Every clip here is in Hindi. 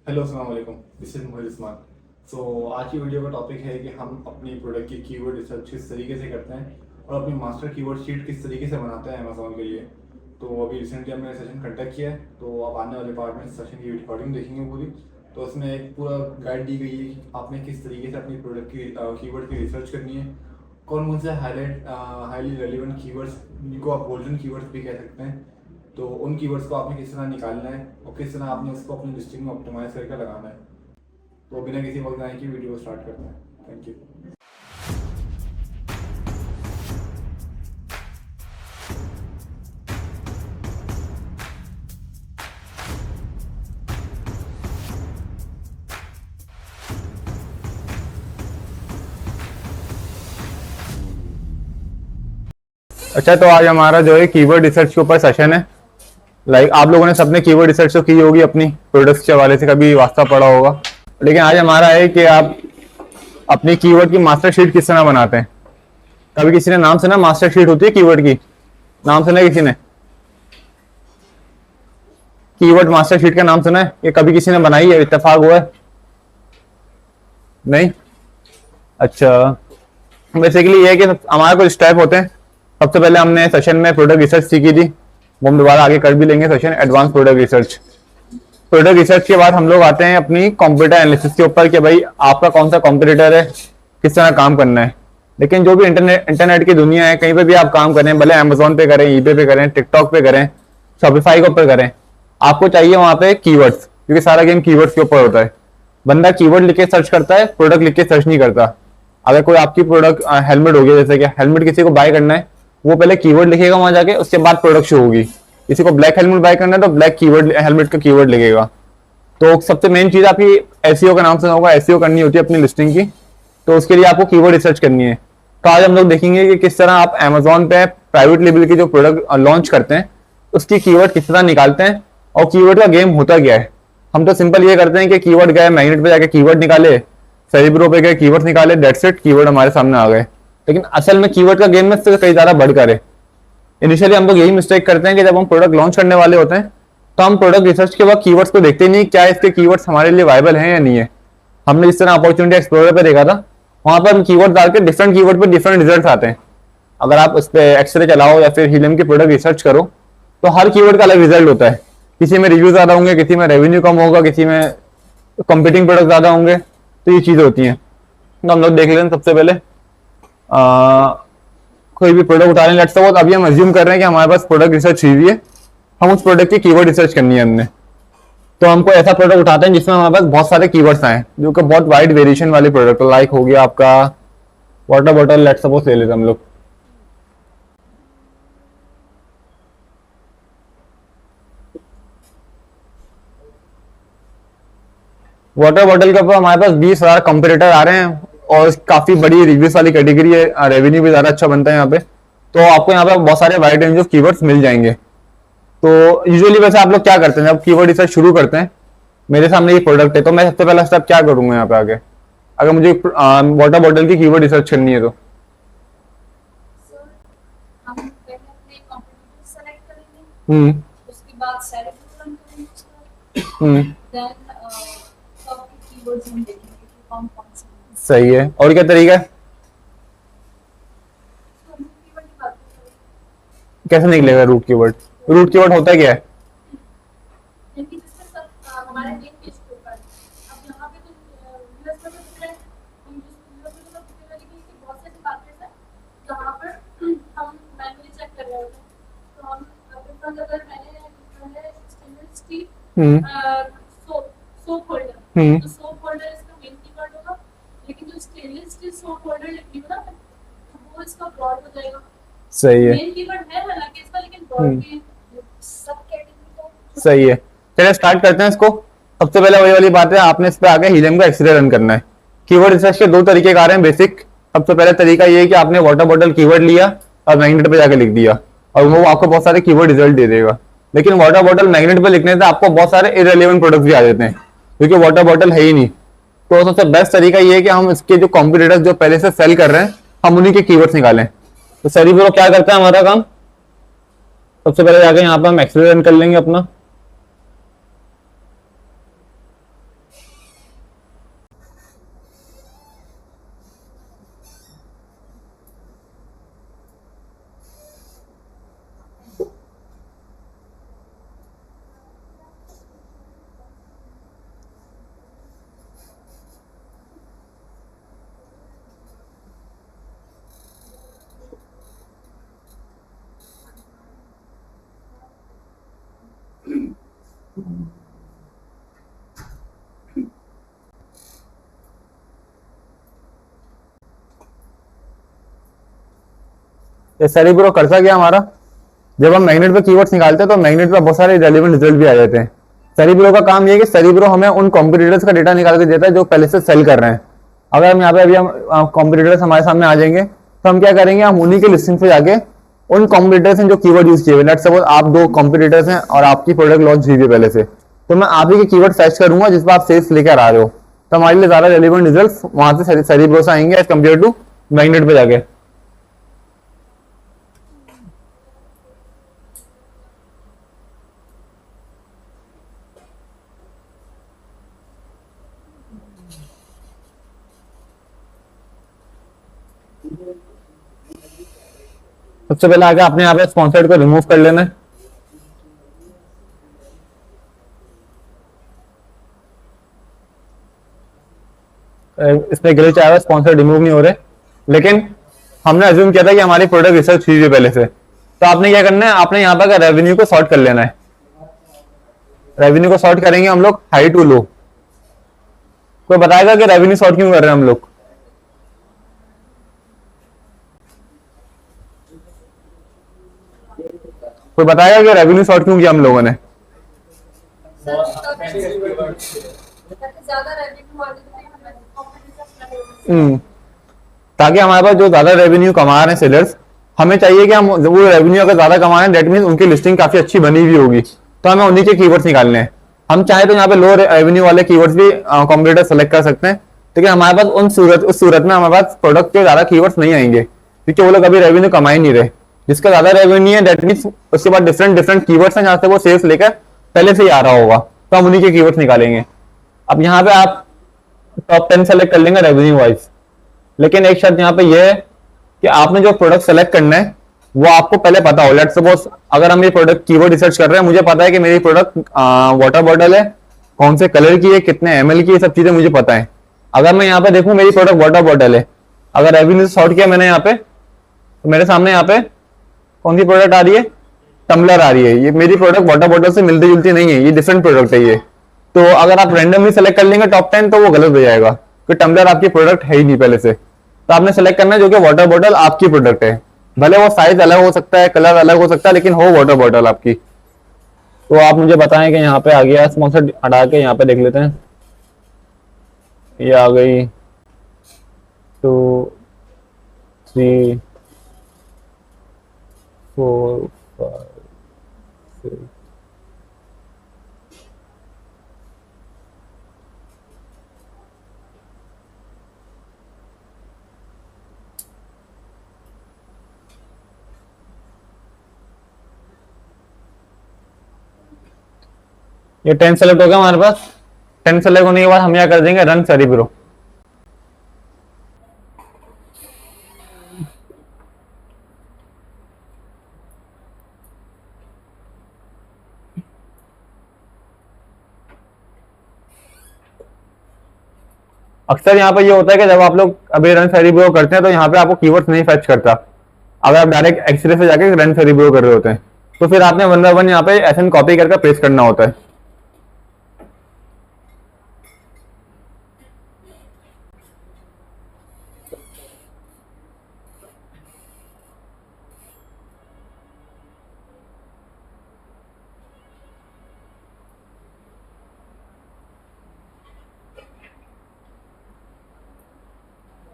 हेलो अस्सलाम वालेकुम, दिस इज मोहित उस्मान। आज की वीडियो का टॉपिक है कि हम अपनी प्रोडक्ट की कीवर्ड रिसर्च किस तरीके से करते हैं और अपनी मास्टर कीवर्ड शीट किस तरीके से बनाते हैं अमेजोन के लिए। तो अभी रिसेंटली हमने सेशन कंडक्ट किया है, तो आप आने वाले पार्ट में सेशन की रिकॉर्डिंग देखेंगे पूरी। तो उसमें एक पूरा गाइड दी गई है कि आपने किस तरीके से अपनी प्रोडक्ट की कीवर्ड की रिसर्च करनी है, कौन कौन से हाईली रेलिवेंट कीवर्ड्स, जिनको आप गोल्डन कीवर्ड्स भी कह सकते हैं, तो उन कीवर्ड्स को आपने किस तरह निकालना है और किस तरह आपने उसको अपनी लिस्टिंग में ऑप्टिमाइज करके लगाना है। तो बिना किसी वक्त आए की वीडियो स्टार्ट करते हैं। Thank you. अच्छा, तो आज हमारा जो है कीवर्ड रिसर्च के ऊपर सेशन है। आप लोगों ने सबने कीवर्ड रिसर्च तो की होगी, अपनी प्रोडक्ट्स के हवाले से कभी वास्ता पड़ा होगा। लेकिन आज हमारा है कि आप अपनी कीवर्ड की मास्टर शीट किस तरह बनाते हैं। कभी किसी ने नाम सुना? मास्टर शीट होती है कीवर्ड की, नाम सुना है किसी ने? कीवर्ड मास्टर शीट का नाम सुना है? ये कभी किसी ने बनाई है, इत्तेफाक हुआ है? नहीं? अच्छा, बेसिकली ये है कि हमारे कुछ स्टेप होते हैं। सबसे पहले हमने सेशन में प्रोडक्ट रिसर्च सीखी थी, वो हम दोबारा आगे कर भी लेंगे session advance product research. Product research के बाद हम लोग आते हैं अपनी कंप्यूटर एनालिसिस के ऊपर कि भाई आपका कौन सा कॉम्पिटिटर है, किस तरह काम करना है। लेकिन जो भी इंटरनेट की दुनिया है, कहीं पे भी आप काम करें, भले अमेजोन पे करें, ईबे पे करें, टिकटॉक पे करें, शॉपिफाई के ऊपर करें, आपको चाहिए वहां पे कीवर्ड्स, क्योंकि सारा गेम कीवर्ड्स के ऊपर होता है। बंदा कीवर्ड लिख के सर्च करता है, प्रोडक्ट लिख के सर्च नहीं करता। अगर कोई आपकी प्रोडक्ट हेलमेट हो गया, जैसे कि हेलमेट किसी को बाय करना है, वो पहले कीवर्ड लिखेगा वहां जाके, उसके बाद प्रोडक्ट शो होगी। किसी को ब्लैक हेलमेट बाय करना है तो ब्लैक कीवर्ड हेलमेट का कीवर्ड लिखेगा। तो सबसे मेन चीज आपकी एसईओ का नाम सुना होगा, एसईओ करनी होती है अपनी लिस्टिंग की। तो उसके लिए आपको कीवर्ड रिसर्च करनी है। तो आज हम लोग देखेंगे कि किस तरह आप अमेजोन पे प्राइवेट लेवल की जो प्रोडक्ट लॉन्च करते हैं उसकी कीवर्ड किस तरह निकालते हैं और कीवर्ड का गेम होता क्या है। हम तो सिंपल ये करते हैं कि कीवर्ड गए, मैग्नेट पे जाके कीवर्ड निकाले, सेरिब्रो पे गए कीवर्ड निकाले, डेट्स इट, कीवर्ड हमारे सामने आ गए। लेकिन असल में कीवर्ड का गेम में से कई ज्यादा बढ़कर है। इनिशियली हम लोग यही मिस्टेक करते हैं कि जब हम प्रोडक्ट लॉन्च करने वाले होते हैं तो हम प्रोडक्ट रिसर्च के बाद कीवर्ड्स को देखते नहीं, क्या इसके कीवर्ड्स हमारे लिए वायबल हैं या नहीं है। हमने जिस तरह अपॉर्चुनिटी एक्सप्लोरर पे देखा था, वहां पर हम कीवर्ड डाल के डिफरेंट कीवर्ड पर डिफरेंट रिजल्ट आते हैं। अगर आप उस पर एक्सरे चलाओ या फिर हीलियम की प्रोडक्ट रिसर्च करो तो हर कीवर्ड का अलग रिजल्ट होता है। किसी में रिव्यू ज्यादा होंगे, किसी में रेवेन्यू कम होगा, किसी में कंपीटिंग प्रोडक्ट ज्यादा होंगे। तो ये चीजें होती हैं। तो हम लोग देख लेते हैं सबसे पहले कोई भी प्रोडक्ट उठा लें। लेट्स सपोज अभी हम अज्यूम कर रहे हैं कि हमारे पास प्रोडक्ट रिसर्च हुई है, हम उस प्रोडक्ट की कीवर्ड रिसर्च करनी है हमने। तो हमको ऐसा प्रोडक्ट उठाते हैं जिसमें हमारे पास बहुत सारे कीवर्ड्स आए, जो कि बहुत वाइड वेरिएशन वाले प्रोडक्ट, लाइक हो गया आपका वाटर बॉटल, लेट्स सपोज ले लेते हम लोग। वाटर बॉटल के ऊपर हमारे पास 20,000 कंपेरेटर आ रहे हैं और काफी बड़ी रिव्यूज वाली कैटेगरी है, रेवेन्यू भी ज्यादा अच्छा बनता है यहाँ पे। तो आपको यहाँ पे बहुत सारे वाइड रेंज ऑफ कीवर्ड्स मिल जाएंगे। तो यूजुअली वैसे आप लोग क्या करते हैं जब कीवर्ड रिसर्च शुरू करते हैं? मेरे सामने ये प्रोडक्ट है तो मैं सबसे पहला स्टेप क्या करूंगा यहाँ पे आगे, अगर मुझे वाटर बॉटल की कीवर्ड रिसर्च करनी है तो? हम पहले अपने कंपटीटर सेलेक्ट करेंगे, हम्म उसके बाद सेलेक्ट रन करेंगे उसका, हम्म देन सब कीवर्ड्स हम देखेंगे कि कौन कौन से हैं। सही है। और क्या तरीका है, तो हम कीवर्ड की बात करेंगे, कैसे निकलेगा रूट कीवर्ड? रूट कीवर्ड होता क्या है? क्योंकि जिसमें सब हमारे मेन पेज के ऊपर अब यहाँ पे तो यूएस में तो डिफरेंट हम यूएस में तो दिखेगा, लेकिन इसकी बहुत सारी बातें हैं जहाँ पर हम मैनुअली चेक कर रहे होते हैं। तो हम अगर मैंने लिखा है स्टेनलेस स्टील हम्म सोप सोप होल्डर, हम्म तो सोप होल्डर इसका मेन कीवर्ड होगा, लेकिन जो स्टेनलेस स्टील सोप होल्डर लिखी हो ना तो वो इसका ब्रॉड हो जाएगा। सही है। मेन कीवर्ड है हालांकि इसका, लेकिन ब्रॉड की सब कैटेगरी का सही है, चलिए स्टार्ट करते हैं इसको। सबसे पहले वही वाली बात है, आपने इस पे आगे हीलियम का एक्सरे रन करना है। कीवर्ड रिसर्च के दो तरीके कार हैं बेसिक। सबसे पहले तरीका ये है कि आपने वाटर बॉटल कीवर्ड लिया और मैग्नेट पे जाके लिख दिया और वो आपको बहुत सारे कीवर्ड रिजल्ट दे देगा। लेकिन वाटर बॉटल मैग्नेट पे लिखने से आपको बहुत सारे इररिलेवेंट प्रोडक्ट्स भी आ जाते हैं, क्योंकि वाटर बॉटल है ही नहीं। तो सबसे बेस्ट तरीका ये है कि हम इसके जो कॉम्पिटिटर्स जो पहले से सेल कर रहे हैं, हम उन्हीं के कीवर्ड्स निकालें। तो सेरिब्रो क्या करता है हमारा काम? सबसे पहले जाके यहाँ पे हम एक्सरे रन कर लेंगे अपना। ये सेरिब्रो करता क्या हमारा, जब हम मैग्नेट पे कीवर्ड्स निकालते हैं तो मैग्नेट पे बहुत सारे रेलेवेंट रिजल्ट भी आ जाते हैं। सेरिब्रो का काम ये है कि सेरिब्रो हमें उन कॉम्पिटिटर्स का डेटा निकाल के देता है जो पहले से सेल कर रहे हैं। अगर हम यहाँ पे अभी हम कॉम्पिटिटर्स हमारे सामने आ जाएंगे तो हम क्या करेंगे, हम उन्हीं के लिस्टिंग पे जाके उन कॉम्पिटिटर्स हैं जो कीवर्ड यूज किए हुए, लेट्स सपोज आप दो कॉम्पिटिटर्स हैं और आपकी प्रोडक्ट लॉन्च हुई है पहले से, तो मैं आप ही के कीवर्ड सर्च करूंगा जिस पर आप सेल्स लेकर आ रहे हो, तो हमारे लिए ज्यादा रेलिवेंट रिजल्ट वहां से सेरिब्रो से आएंगे एज कम्पेयर टू मैग्नेट पे जाके। सबसे पहले आगे आपने यहाँ पे स्पॉन्सर्ड को रिमूव कर लेना है। इसमें ग्लिच आया हुआ, स्पॉन्सर रिमूव नहीं हो रहे, लेकिन हमने अज्यूम किया था कि हमारी प्रोडक्ट रिसर्च हुई है पहले से, तो आपने क्या करना है, आपने यहाँ पर रेवेन्यू को सॉर्ट कर लेना है। रेवेन्यू को सॉर्ट करेंगे हम लोग हाई टू लो। कोई बताएगा कि रेवेन्यू सॉर्ट क्यों कर रहे हैं हम लोग? कोई बताएगा कि रेवेन्यू सॉर्ट क्यों किया हम लोगों ने? ज्यादा रेवेन्यू वाले कॉम्पिटिशन, ताकि हमारे पास जो ज्यादा रेवेन्यू कमा रहे हैं सेलर्स, हमें चाहिए कि हम वो रेवेन्यू अगर ज्यादा कमा रहे हैं दैट मीन उनकी लिस्टिंग काफी अच्छी बनी हुई होगी, तो हमें उन्हीं के कीवर्ड्स निकालने हैं। हम चाहे तो यहाँ पे लो रेवेन्यू वाले कीवर्ड्स भी कॉम्पिटिटर सेलेक्ट कर सकते हैं, लेकिन हमारे पास उस सूरत में हमारे पास प्रोडक्ट के ज्यादा कीवर्ड्स नहीं आएंगे, क्योंकि वो लोग अभी रेवेन्यू कमा ही नहीं रहे। जिसका ज्यादा रेवेन्यू है दैट मीन उसके बाद डिफरेंट कीवर्ड्स हैं जहां से वो सेल्स लेकर पहले से ही आ रहा होगा, तो हम उन्हीं के कीवर्ड्स निकालेंगे। अब यहाँ पे आप टॉप 10 सेलेक्ट कर लेंगे रेवेन्यू वाइज, लेकिन एक शर्त यहाँ पे ये है कि आपने जो प्रोडक्ट सेलेक्ट करना है वो आपको पहले पता हो। लेट्स सपोज अगर हम ये प्रोडक्ट कीवर्ड रिसर्च कर रहे हैं, मुझे पता है कि मेरी प्रोडक्ट वाटर बॉटल है, कौन से कलर की है, कितने ml की, ये सब चीजें मुझे पता है। अगर मैं यहाँ पे देखूं मेरी प्रोडक्ट वाटर बॉटल है, अगर रेवेन्यू सॉर्ट किया मैंने यहाँ पे, तो मेरे सामने यहाँ पे कौन सी प्रोडक्ट आ रही है, टम्बलर आ रही है। ये मेरी प्रोडक्ट वाटर बॉटल से मिलती जुलती नहीं है, ये डिफरेंट प्रोडक्ट है ये। तो अगर आप रैंडमली सेलेक्ट कर लेंगे टॉप 10 तो वो गलत हो जाएगा, क्योंकि टम्बलर आपकी प्रोडक्ट है ही नहीं पहले से। तो आपने सेलेक्ट करना है जो कि वाटर बॉटल आपकी प्रोडक्ट है, भले वो साइज अलग हो सकता है, कलर अलग हो सकता है, लेकिन हो वाटर बॉटल आपकी। तो आप मुझे बताएं कि यहाँ पे आ गया, स्पॉन्सर हटा के यहाँ पे देख लेते हैं, ये आ गई 2 3 4 5 6। ये 10 सेलेक्ट हो गया हमारे पास। 10 सेलेक्ट होने के बाद हम क्या कर देंगे, रन सेरिब्रो। अक्सर यहाँ पे ये होता है कि जब आप लोग अभी रन सेरिब्रो करते हैं तो यहाँ पे आपको कीवर्ड्स नहीं फैच करता। अगर आप डायरेक्ट एक्सरे से जाके रन सेरिब्रो कर रहे होते हैं तो फिर आपने 1 बाय 1 यहाँ पे एसएन कॉपी करके पेस्ट करना होता है।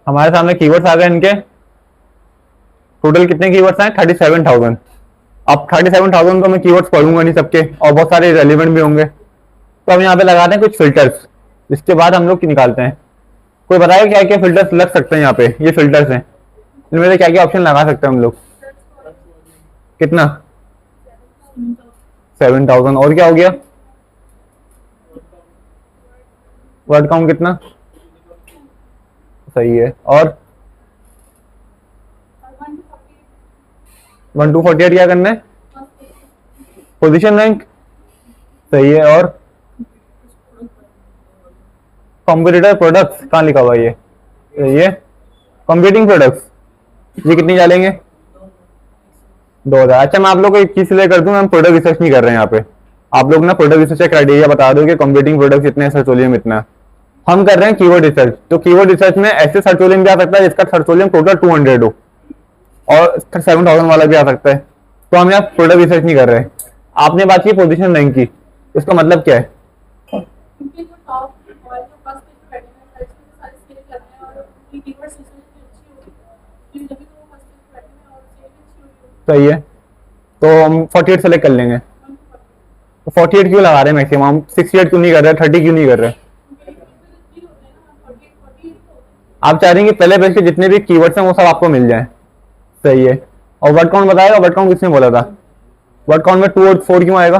हमारे सामने कीवर्ड्स आ गए, इनके टोटल कितने कीवर्ड्स हैं, 37,000। अब 37,000 तो मैं कीवर्ड्स पढ़ूंगा नहीं सबके, और बहुत सारे रेलिवेंट भी होंगे, तो हम यहाँ पे लगाते हैं कुछ फिल्टर्स, इसके बाद हम लोग निकालते हैं। कोई बताएगा क्या क्या फिल्टर्स लग सकते हैं यहाँ पे? ये फिल्टर्स हैं, इनमें से क्या क्या ऑप्शन लगा सकते हैं हम लोग? कितना? 7,000। और क्या हो गया? वर्ड काउंट कितना? सही है। और 1 to 48 क्या करना है? पोजीशन रैंक, सही है। और कॉम्पिटिटर प्रोडक्ट्स कहाँ लिखा हुआ है? ये कॉम्पिटिंग प्रोडक्ट्स, ये कितनी डालेंगे? 2,000। अच्छा मैं आप लोग को एक चीज क्लियर कर दूं, हम प्रोडक्ट रिसर्च नहीं कर रहे हैं यहाँ पे, आप लोग ना प्रोडक्ट रिसर्च का क्राइटेरिया बता दो कि कॉम्पिटिंग प्रोडक्ट इतने, सर्च वॉल्यूम इतना। हम कर रहे हैं कीवर्ड रिसर्च, तो कीवर्ड रिसर्च में ऐसे सर्च वॉल्यूम भी आ सकता है जिसका सर्च वॉल्यूम टोटल 200 हो और 7000 वाला भी आ सकता है। तो हम यहाँ प्रोडक्ट रिसर्च नहीं कर रहे। आपने बात की पोजीशन रैंक की, उसका मतलब क्या है? क्योंकि जो टॉप और जो फर्स्ट पेज पे बैठे हैं सर्च में सारे स्किल कर रहे हैं और उनकी कीवर्ड रिसर्च भी अच्छी होगी, फिर जब भी वो फर्स्ट पेज पे बैठे हैं और सेल भी अच्छी होगी। सही है, तो हम 48 सेलेक्ट कर लेंगे। तो 48 क्यों लगा रहे हैं मैक्सिमम? हम 68 क्यों नहीं कर रहे, 30 क्यों नहीं कर रहे? आप चाह रहे हैं कि पहले पेज के जितने भी कीवर्ड्स हैं वो सब आपको मिल जाएं। सही है। और वर्ड काउंट बताएगा? वर्ड काउंट किसने बोला था? वर्ड काउंट में 2 और 4 क्यों आएगा?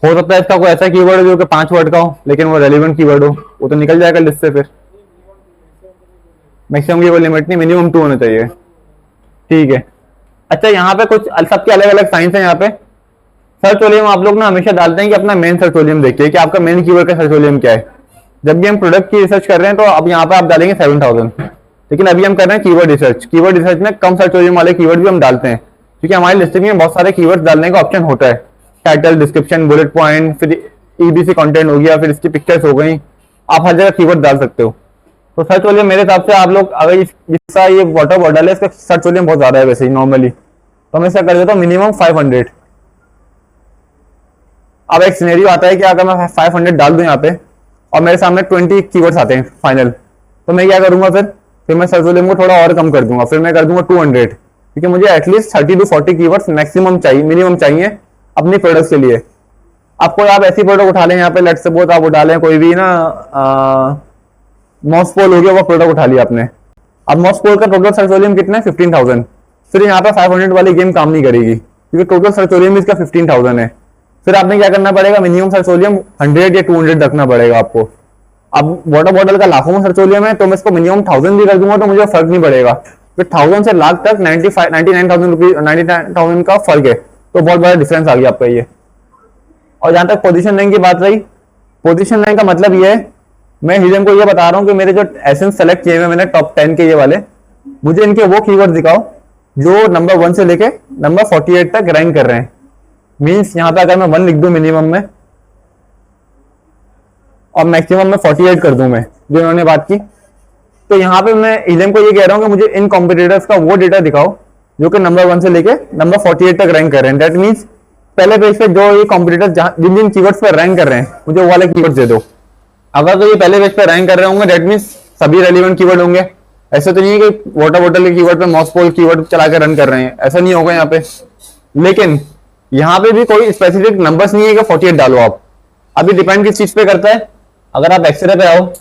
हो सकता है इसका कोई ऐसा कीवर्ड हो जो कि 5 वर्ड का हो लेकिन वो रेलिवेंट कीवर्ड हो, वो तो निकल जाएगा लिस्ट से। फिर मैक्सिमम की कोई लिमिट नहीं, मिनिमम 2 होना चाहिए। ठीक है। अच्छा, यहाँ पे कुछ सबके अलग अलग साइंस है। यहाँ पे सर्च वॉल्यूम आप लोग ना हमेशा डालते हैं कि अपना मेन सर्च वॉल्यूम देखिए कि आपका मेन कीवर्ड का सर्च वॉल्यूम क्या है। जब भी हम प्रोडक्ट की रिसर्च कर रहे हैं तो अब यहाँ पे आप डालेंगे 7000, लेकिन अभी हम कर रहे हैं कीवर्ड रिसर्च। कीवर्ड रिसर्च में कम सर्च वॉल्यूम वाले कीवर्ड भी हम डालते हैं क्योंकि हमारी लिस्टिंग में बहुत सारे कीवर्ड्स डालने का ऑप्शन होता है। टाइटल, डिस्क्रिप्शन, बुलेट पॉइंट, फिर ईबीसी कंटेंट हो गया, फिर इसकी पिक्चर्स हो गई। आप हर जगह कीवर्ड डाल सकते हो। तो सर्च वॉल्यूम मेरे हिसाब से आप लोग अगर इसका ये वाटर बॉटल है इसका सर्च वॉल्यूम बहुत ज्यादा है वैसे ही नॉर्मली, तो मैं इसका कर देता हूँ मिनिमम 500। अब एक सिनेरियो आता है कि अगर मैं 500 डाल दूं यहाँ पे और मेरे सामने 20 कीवर्ड्स आते हैं फाइनल, तो मैं क्या करूंगा? फिर मैं सर्च वॉल्यूम को थोड़ा और कम कर दूंगा, फिर मैं कर दूंगा 200, क्योंकि मुझे एटलीस्ट 30 to 40 कीवर्ड्स मैक्सिमम चाहिए, मिनिमम चाहिए अपनी प्रोडक्ट्स के लिए। आपको आप ऐसी प्रोडक्ट उठा लें यहाँ पे, लेट्स सपोज आप उठा लें कोई भी ना मॉस्पोल हो गया, वो प्रोडक्ट उठा लिया आपने। अब मॉस्पोल का टोटल सर्च वॉल्यूम कितना है? 15000। फिर यहाँ पे 500 वाली गेम काम नहीं करेगी क्योंकि टोटल सर्च वॉल्यूम इसका 15000 है। फिर आपने क्या करना पड़ेगा? मिनिमम सर्च वॉल्यूम 100 या 200 रखना पड़ेगा आपको। अब वाटर बॉटल का लाखों में सर्च वॉल्यूम है तो मैं इसको मिनिमम 1000 भी कर दूंगा तो मुझे फर्क नहीं पड़ेगा। फिर 1000 से लाख तक 99,000 का फर्क है, तो बहुत बड़ा डिफरेंस आ गया आपका ये। और जहां तक पोजीशन रैंक की बात रही, पोजीशन रैंक का मतलब ये है, मैं हीलियम को ये बता रहा हूँ कि मेरे जो एसेंस सेलेक्ट किए हुए मैंने टॉप 10 के ये वाले, मुझे इनके वो कीवर्ड दिखाओ जो नंबर 1 से लेके नंबर 48 तक रैंक कर रहे हैं। मींस यहाँ पे अगर मैं 1 लिख दूं मिनिमम में और मैक्सिमम में 48 कर दूं मैं, जो इन्होंने बात की, तो यहाँ पे मैं हीलियम को ये कह रहा हूँ कि मुझे इन कॉम्पिटिटर्स का वो डेटा दिखाओ जो कि नंबर 1 से लेके नंबर 48 तक रैंक कर रहे हैं। दैट मीन्स पहले पेज पे जो ये कॉम्पिटिटर्स जिन जिन कीवर्ड्स पर रैंक कर रहे हैं मुझे वो वाले कीवर्ड्स दे दो। अगर तो ये पहले पेज पे रैंक कर रहे होंगे दैट मीन्स सभी रेलिवेंट कीवर्ड होंगे। ऐसा तो नहीं है कि वाटर बॉटल के कीवर्ड पे मॉस्पोल कीवर्ड चला के रन कर रहे हैं, ऐसा नहीं होगा यहाँ पे। लेकिन यहाँ पे भी कोई स्पेसिफिक नंबर्स नहीं है कि 48 डालो आप। अभी डिपेंड किस चीज पे करता है। अगर आप एक्सरे पे आओ,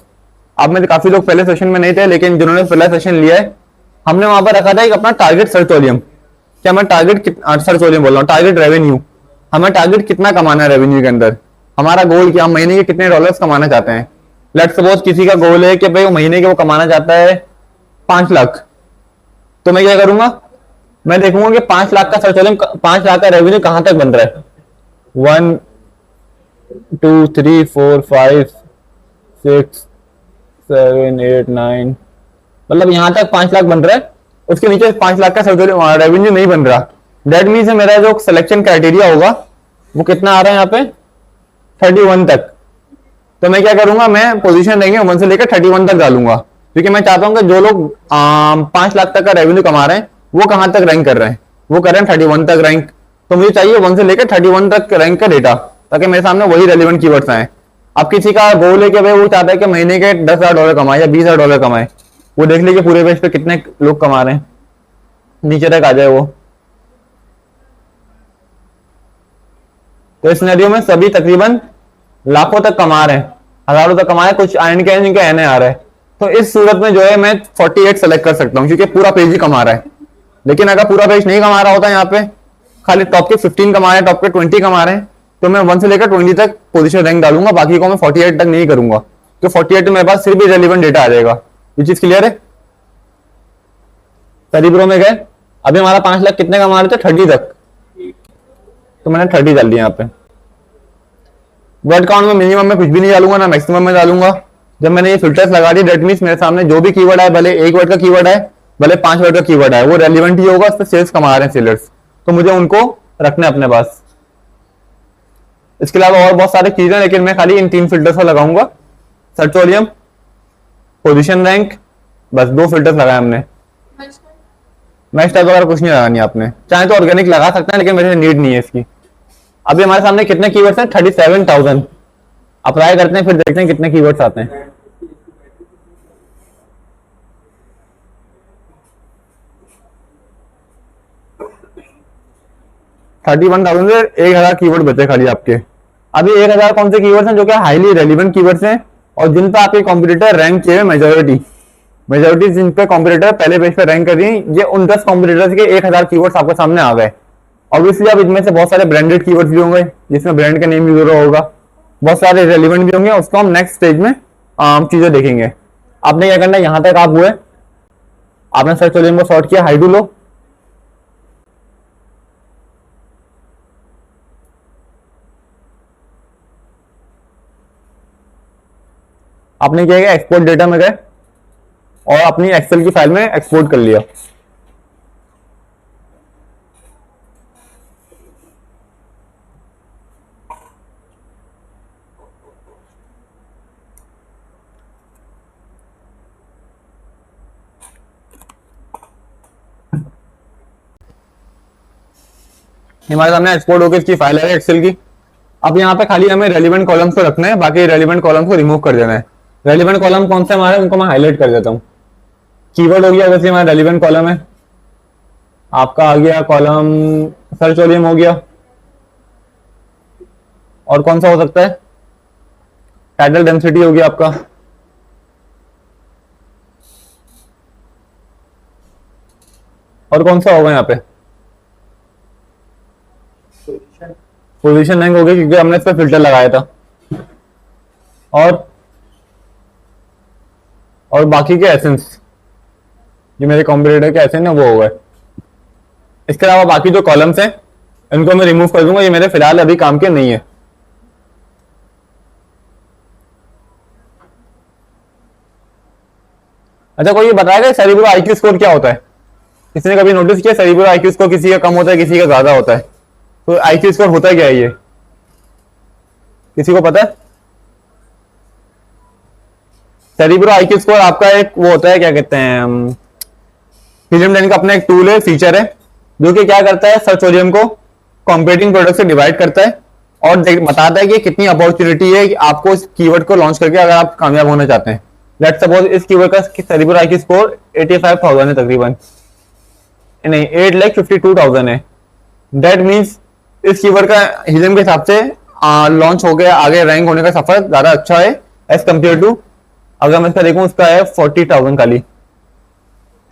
आप में काफी लोग पहले सेशन में नहीं थे लेकिन जिन्होंने पहला सेशन लिया है, हमने वहां पर रखा था एक अपना टारगेट सर्च वॉल्यूम। क्या मैं टारगेट सर्च वॉल्यूम बोल रहा हूँ, टारगेट रेवेन्यू। हमें टारगेट कितना कमाना है रेवेन्यू के अंदर, हमारा गोल क्या, हम महीने के कितने डॉलर्स कमाना चाहते हैं। लेट्स सपोज किसी का गोल है कि भाई वो महीने के वो कमाना चाहता है 5 लाख, तो मैं क्या करूंगा? मैं देखूंगा कि 5 लाख का सर्च वॉल्यूम, 5 लाख का रेवेन्यू कहां तक बन रहा है। 1 2 3 4 5 6 7 8 9, मतलब यहां तक 5 लाख बन रहा है, उसके नीचे 5 लाख का सर्च वॉल्यूम रेवेन्यू नहीं बन रहा। दैट मीन्स मेरा जो सिलेक्शन क्राइटेरिया होगा वो कितना आ रहा है यहाँ पे 31 तक। तो मैं क्या करूंगा? मैं पोजीशन देंगे 1 से लेकर 31 तक डालूंगा, क्योंकि मैं चाहता हूं कि जो लोग 5 लाख तक का रेवेन्यू कमा रहे हैं वो कहां तक रैंक कर रहे हैं, वो कर रहे हैं 31 तक रैंक। तो मुझे चाहिए 1 से लेकर 31 तक रैंक का डेटा, ताकि मेरे सामने वही रेलिवेंट कीवर्ड्स आए। अब किसी का गोल है कि भाई वो चाहता है कि महीने के $10,000 कमाए या $20,000 कमाए, वो देख लीजिए पूरे पेज पे कितने लोग कमा रहे हैं, नीचे तक आ जाए वो। तो इस सिनेरियो में सभी तकरीबन लाखों तक कमा रहे हैं, हजारों तक कमाए, कुछ आयन के जिनके एन आ रहा है। तो इस सूरत में जो है मैं 48 सेलेक्ट कर सकता हूं क्योंकि पूरा पेज ही कमा रहा है। लेकिन अगर पूरा पेज नहीं कमा रहा होता, यहाँ पे खाली टॉप के 15 कमा रहे हैं, टॉप के 20 कमा रहे हैं, तो मैं 1 से लेकर 20 तक पोजीशन रैंक डालूंगा, बाकी को मैं 48 तक नहीं करूंगा। तो 48 मेरे पास सिर्फ भी रेलिवेंट डेटा आ जाएगा। ये चीज क्लियर है? सेरिब्रो में गए, अभी हमारा 5 लाख कितने कमा रहे थे 30 तक, तो मैंने 30 डाल दिया यहाँ पे। वर्ड काउंट में मिनिमम में कुछ भी नहीं डालूंगा ना मैक्सिमम में डालूंगा। जब मैंने ये फिल्टर्स लगा दिए दैट मींस मेरे सामने जो भी कीवर्ड आए, भले एक वर्ड का कीवर्ड आए भले 5 वर्ड का कीवर्ड है, वो रेलिवेंट ही होगा, उस पर सेल्स कमा रहे हैं सेलर्स, तो मुझे उनको रखना है अपने पास। इसके अलावा और बहुत सारी चीजें, लेकिन मैं खाली इन 3 फिल्टर्स पर लगाऊंगा, सर्च वॉल्यूम, पोजीशन रैंक, बस 2 फिल्टर्स लगाए हमने। मैच टाइप वगैरह कुछ नहीं लगानी आपने, चाहे तो ऑर्गेनिक लगा सकते हैं, लेकिन मेरे नीड नहीं है इसकी। अभी हमारे सामने कितने कीवर्ड्स हैं? 37,000। अप्लाई करते हैं, फिर देखते हैं कितने कीवर्ड्स आते हैं। $31,000 से 1,000 कीवर्ड बचे खाली आपके। अभी 1,000 कौन से कीवर्ड्स हैं जो कि हाईली रेलिवेंट कीवर्ड्स हैं और जिन पर आपके कॉम्पिटिटर रैंक किए हुए मेजोरिटी जिन पे कॉम्पिटिटर पहले पेज पे रैंक कर रही है, ये उन 10 कॉम्पिटिटर्स के 1,000 कीवर्ड्स आपके सामने आ गए। ऑब्वियसली अब इनमें से बहुत सारे ब्रांडेड कीवर्ड्स भी होंगे जिसमें ब्रांड का नेम यूज हो रहा होगा, बहुत सारे रेलिवेंट भी होंगे, उसको हम नेक्स्ट स्टेज में चीजें देखेंगे। आपने क्या करना है, यहां तक आप हुए, आपने सर्च वॉल्यूम को सॉर्ट किया, हाइडू लो, आपने क्या किया, एक्सपोर्ट डेटा में गए और अपनी एक्सेल की फाइल में एक्सपोर्ट कर लिया। हमारे सामने एक्सपोर्ट होकर इसकी फाइल है एक्सेल की। अब यहाँ पे खाली हमें रेलिवेंट कॉलम्स को रखना है, बाकी रेलिवेंट कॉलम्स को रिमूव कर देना है। रेलिवेंट कॉलम कौन से हमारे, उनको मैं हाईलाइट कर देता हूँ। कीवर्ड हो गया, वैसे हमारा रेलिवेंट कॉलम है। आपका आ गया कॉलम सर्च वॉल्यूम हो गया, और कौन सा हो सकता है, टाइटल डेंसिटी हो गया आपका, और कौन सा होगा यहाँ पे, पोजीशन रैंक हो गया क्योंकि हमने इस पर फिल्टर लगाया था, और बाकी के एसेंस, जो मेरे कॉम्पिटिटर के एसेंस है वो हो गए। इसके अलावा बाकी जो कॉलम्स हैं इनको मैं रिमूव कर दूंगा, ये मेरे फिलहाल अभी काम के नहीं है। अच्छा, कोई ये बताएगा सेरिब्रो आईक्यू स्कोर क्या होता है? किसी ने कभी नोटिस किया सेरिब्रो आईक्यू स्कोर किसी का कम होता है, किसी का ज्यादा होता है? तो आईक्यू स्कोर होता है क्या है ये, किसी को पता है? सेरिब्रो आईक्यू स्कोर आपका एक वो होता है, क्या कहते हैं, फिल्म लेने का अपना एक टूल है, फीचर है, जो कि क्या करता है, सर्च वॉल्यूम को कॉम्पिटिंग प्रोडक्ट से डिवाइड करता है और बताता है कि कितनी अपॉर्चुनिटी है कि आपको इस कीवर्ड को लॉन्च करके अगर आप कामयाब होना चाहते हैं। लेट्स सपोज इस कीवर्ड का सेरिब्रो आईक्यू स्कोर 85,000 है तकरीबन, नहीं 8,52,000 है। दैट मीन्स इस कीवर्ड का हिजम के हिसाब से लॉन्च हो गया, आगे रैंक होने का सफर ज्यादा अच्छा है एज कम्पेयर टू, अगर मैं इसका देखूं उसका है 40,000 खाली।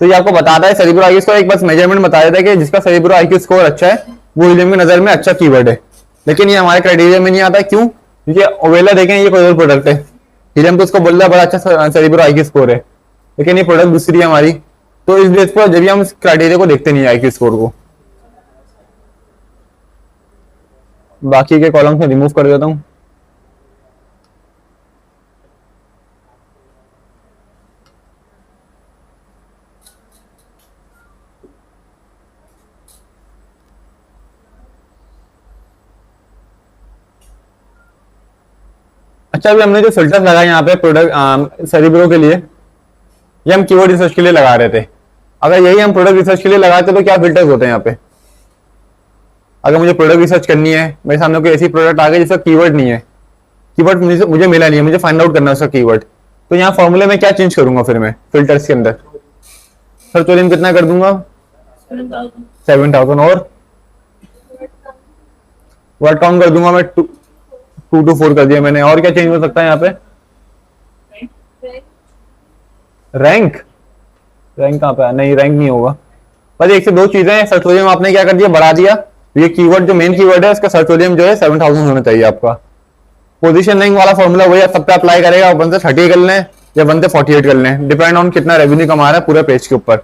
तो ये आपको बताता है सेरिब्रो आईक्यू स्कोर, एक बस मेजरमेंट बता देता है कि जिसका सेरिब्रो आईक्यू स्कोर अच्छा है वो हिजम की नजर में अच्छा कीवर्ड है। लेकिन ये हमारे क्राइटेरिया में नहीं आता है, क्यों? क्योंकि ओवेला देखें, ये कोई और प्रोडक्ट है, हिजम तो उसको बोल रहा है बड़ा अच्छा सेरिब्रो आईक्यू स्कोर है, लेकिन ये प्रोडक्ट दूसरी है हमारी। तो इस बेस पर जब हम इस क्राइटेरिया को देखते नहीं आईक्यू स्कोर को। बाकी के कॉलम से रिमूव कर देता हूं। अच्छा, अभी हमने जो फिल्टर लगाए यहाँ पे प्रोडक्ट सेरिब्रो के लिए, ये हम कीवर्ड रिसर्च के लिए लगा रहे थे। अगर यही हम प्रोडक्ट रिसर्च के लिए लगाते तो क्या फिल्टर्स होते हैं यहाँ पे? अगर मुझे प्रोडक्ट रिसर्च करनी है, मेरे सामने कोई ऐसी प्रोडक्ट आ गई जिसका कीवर्ड नहीं है, कीवर्ड मुझे मिला नहीं है, मुझे फाइंड आउट करना है उसका कीवर्ड, तो यहाँ फॉर्मूले में क्या चेंज करूंगा फिर मैं फिल्टर्स के अंदर? सर्च वॉल्यूम कितना कर दूंगा? 7,000, और वर्ड काउंट कर दूंगा मैं 2 to 4 कर दिया मैंने। और क्या चेंज हो सकता है यहाँ पे? रैंक कहाँ पे? नहीं, रैंक नहीं होगा। बस एक से दो चीजें हैं, सर्च वॉल्यूम आपने क्या कर दिया, बढ़ा दिया। ये कीवर्ड जो मेन कीवर्ड है उसका सर्च वॉल्यूम जो है 7,000 होना चाहिए आपका। पोजीशन रैंक वाला फॉर्मूला वही सब पे अप्लाई करेगा, 1 से 30 कर लें या 1 से 48 कर लें, डिपेंड ऑन कितना रेवेन्यू कमा रहा है पूरे पेज के ऊपर।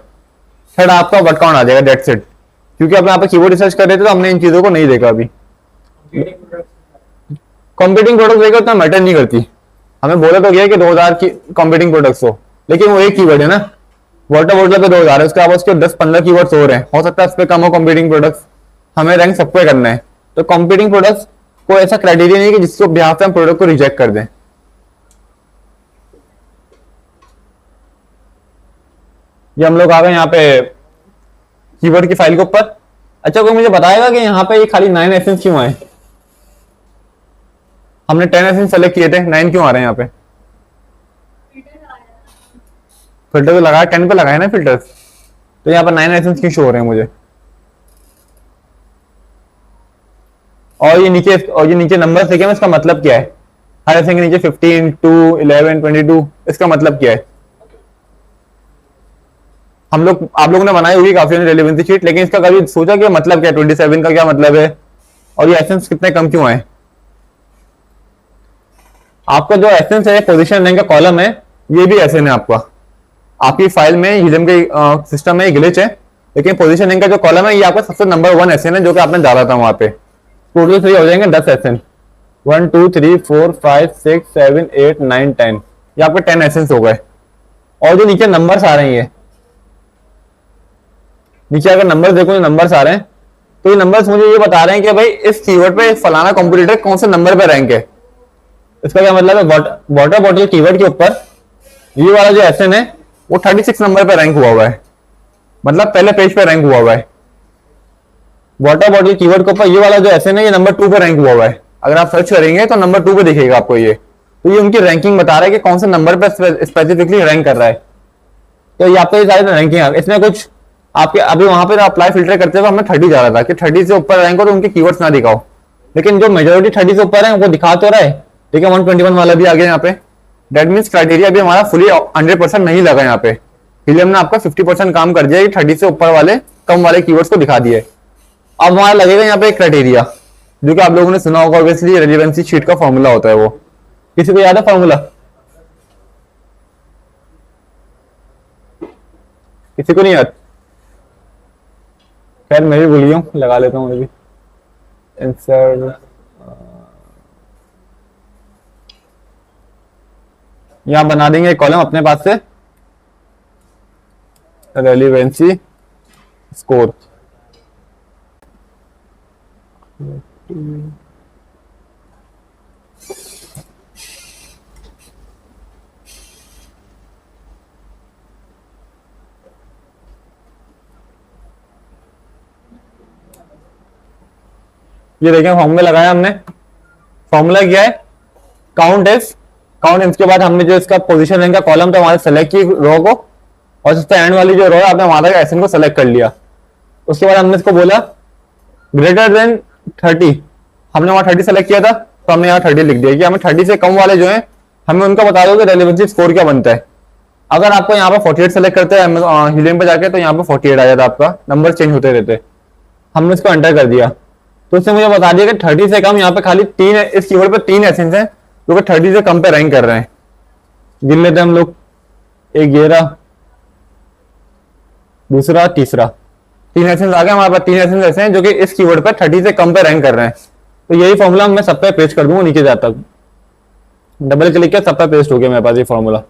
थर्ड आपका वर्ड काउंट आ जाएगा, डेट्स इट। क्योंकि आप यहाँ पे कीवर्ड रिसर्च कर रहे थे तो हमने इन चीजों को नहीं देखा अभी। कॉम्पिटिंग प्रोडक्ट देखकर उतना मैटर नहीं करती, हमें बोला तो गया कि 2,000 की कॉम्पिटिंग प्रोडक्ट्स हो, लेकिन वो एक कीवर्ड है ना, वाटर बॉटल पे 2000 है, उसके अलावा उसके 10-15 कीवर्ड्स और हैं, हो सकता है उस पर कम हो कॉम्पीटिंग प्रोडक्ट्स, हमें रैंक सबको करना है। तो कॉम्पीटिंग प्रोडक्ट्स को ऐसा क्राइटेरिया नहीं है कि जिसको बिहाफ पे हम प्रोडक्ट को रिजेक्ट कर दें। ये हम लोग आ गए यहाँ पे कीवर्ड की फाइल के ऊपर। अच्छा, कोई मुझे बताएगा कि यहाँ पे ये खाली 9 एसेंस क्यों आए? हमने 10 एसेंस सेलेक्ट किए थे, 9 क्यों आ रहे हैं यहाँ पे? फिल्टर तो लगाया, 10 पे लगाया ना फिल्टर्स, तो यहाँ पर 9 एसेंस क्यों शो हो रहे हैं मुझे? और ये नीचे नंबर देखे में, इसका मतलब क्या है? हर एसेंस के नीचे 15, 2, 11, 22, इसका मतलब क्या है? आप लोगों ने बनाई होगी काफी रेलेवेंसी शीट, लेकिन इसका कभी सोचा कि मतलब क्या है? 27 का क्या मतलब है, और ये एसेंस कितने कम क्यों आए? आपका जो एसेंस है, पोजीशन रैंक का कॉलम है, ये भी एसेंस है आपका। आपकी फाइल में हीलियम के सिस्टम में ग्लिच है, लेकिन पोजीशन रैंक का जो कॉलम है, ये आपका सबसे नंबर 1 एसेंस है जो कि आपने डाला था वहां पे। टोटल 3 हो जाएंगे 10 एसेंस, 1 2 3 4 5 6 7 8 9 10, ये आपके 10 एसेंस हो गए। और जो नीचे नंबर्स आ रहे हैं, नीचे अगर नंबर देखो, ये नंबर्स आ रहे हैं, तो ये नंबर्स मुझे ये बता रहे हैं कि भाई इस कीवर्ड पे फलाना कंपटीटर कौन से नंबर पे रैंक है। इसका क्या मतलब है? वाटर बॉटल कीवर्ड के ऊपर ये वाला जो एसएन है वो 36 नंबर पे रैंक हुआ है, मतलब पहले पेज पे रैंक हुआ है। वाटर बॉटल कीवर्ड के ऊपर ये वाला जो एसएन है, ये नंबर 2 पे रैंक हुआ है। अगर आप सर्च करेंगे तो नंबर 2 पे दिखेगा आपको ये। तो ये उनकी रैंकिंग बता रहा है कि कौन से नंबर पे स्पेसिफिकली रैंक कर रहा है। तो ये आपको ये सारी रैंकिंग, इसमें कुछ आपके अभी वहां पे अप्लाई फिल्टर करते हुए हमें 30 जा रहा था कि 30 से ऊपर रैंक हो तो उनके कीवर्ड्स ना दिखाओ, लेकिन जो मेजोरिटी 30 से ऊपर है वो दिखा तो रहा है। ठीक है, 121 वाला भी आ गया यहाँ पे। दैट मीन्स क्राइटेरिया भी हमारा फुली 100% नहीं लगा यहाँ पे। हीलियम ने आपका 50% काम कर दिया, 30 से ऊपर वाले कम वाले कीवर्ड्स को दिखा दिए। अब हमारा लगेगा यहाँ पे एक क्राइटेरिया, जो कि आप लोगों ने सुना होगा, ऑब्वियसली रेलेवेंसी शीट का फॉर्मूला होता है वो। किसी को याद है फॉर्मूला? किसी को नहीं याद? खैर मैं भी भूल गया हूँ, लगा लेता हूँ मैं भी। इंसर्ट, यहां बना देंगे एक कॉलम अपने पास से, रेलेवेंसी स्कोर। ये देखें फॉर्मूला लगाया हमने। फॉर्मूला क्या है? काउंट इफ, काउंट इसके बाद हमने जो इसका पोजीशन रैंक का कॉलम था हमारे सेलेक्ट की रो को, और इससे एंड वाली जो रो है आपने हमारा एसएन को सेलेक्ट कर लिया। उसके बाद हमने इसको बोला ग्रेटर देन 30, हमने वहां 30 सेलेक्ट किया था तो हमने यहाँ 30 लिख दिया कि हमें 30 से कम वाले जो है हमें उनका बता दो कि रेलेवेंसी स्कोर क्या बनता है। अगर आपको यहाँ पे 48 सेलेक्ट करते हैं हीलियम पे जाके, तो यहाँ पे 48 आ जाता, आपका नंबर चेंज होते रहते। हमने इसको एंटर कर दिया, तो इसने मुझे बता दिया कि 30 से कम यहाँ पे खाली 3, इस कीवर्ड पे 3 एसेंस हैं जो कि 30 से कम पे रैंक कर रहे हैं। गिन लेते हैं हम लोग, एक ये रहा, दूसरा, तीसरा, 3 एसेंस आ गए हमारे पास। 3 एसेंस ऐसे हैं जो कि इस कीवर्ड पे 30 से कम पे रैंक कर रहे हैं। तो यही फॉर्मूला मैं सब पे पेस्ट कर दूंगा नीचे जाता, डबल क्लिक किया सब पे पेस्ट हो गया मेरे पास ये फॉर्मूला।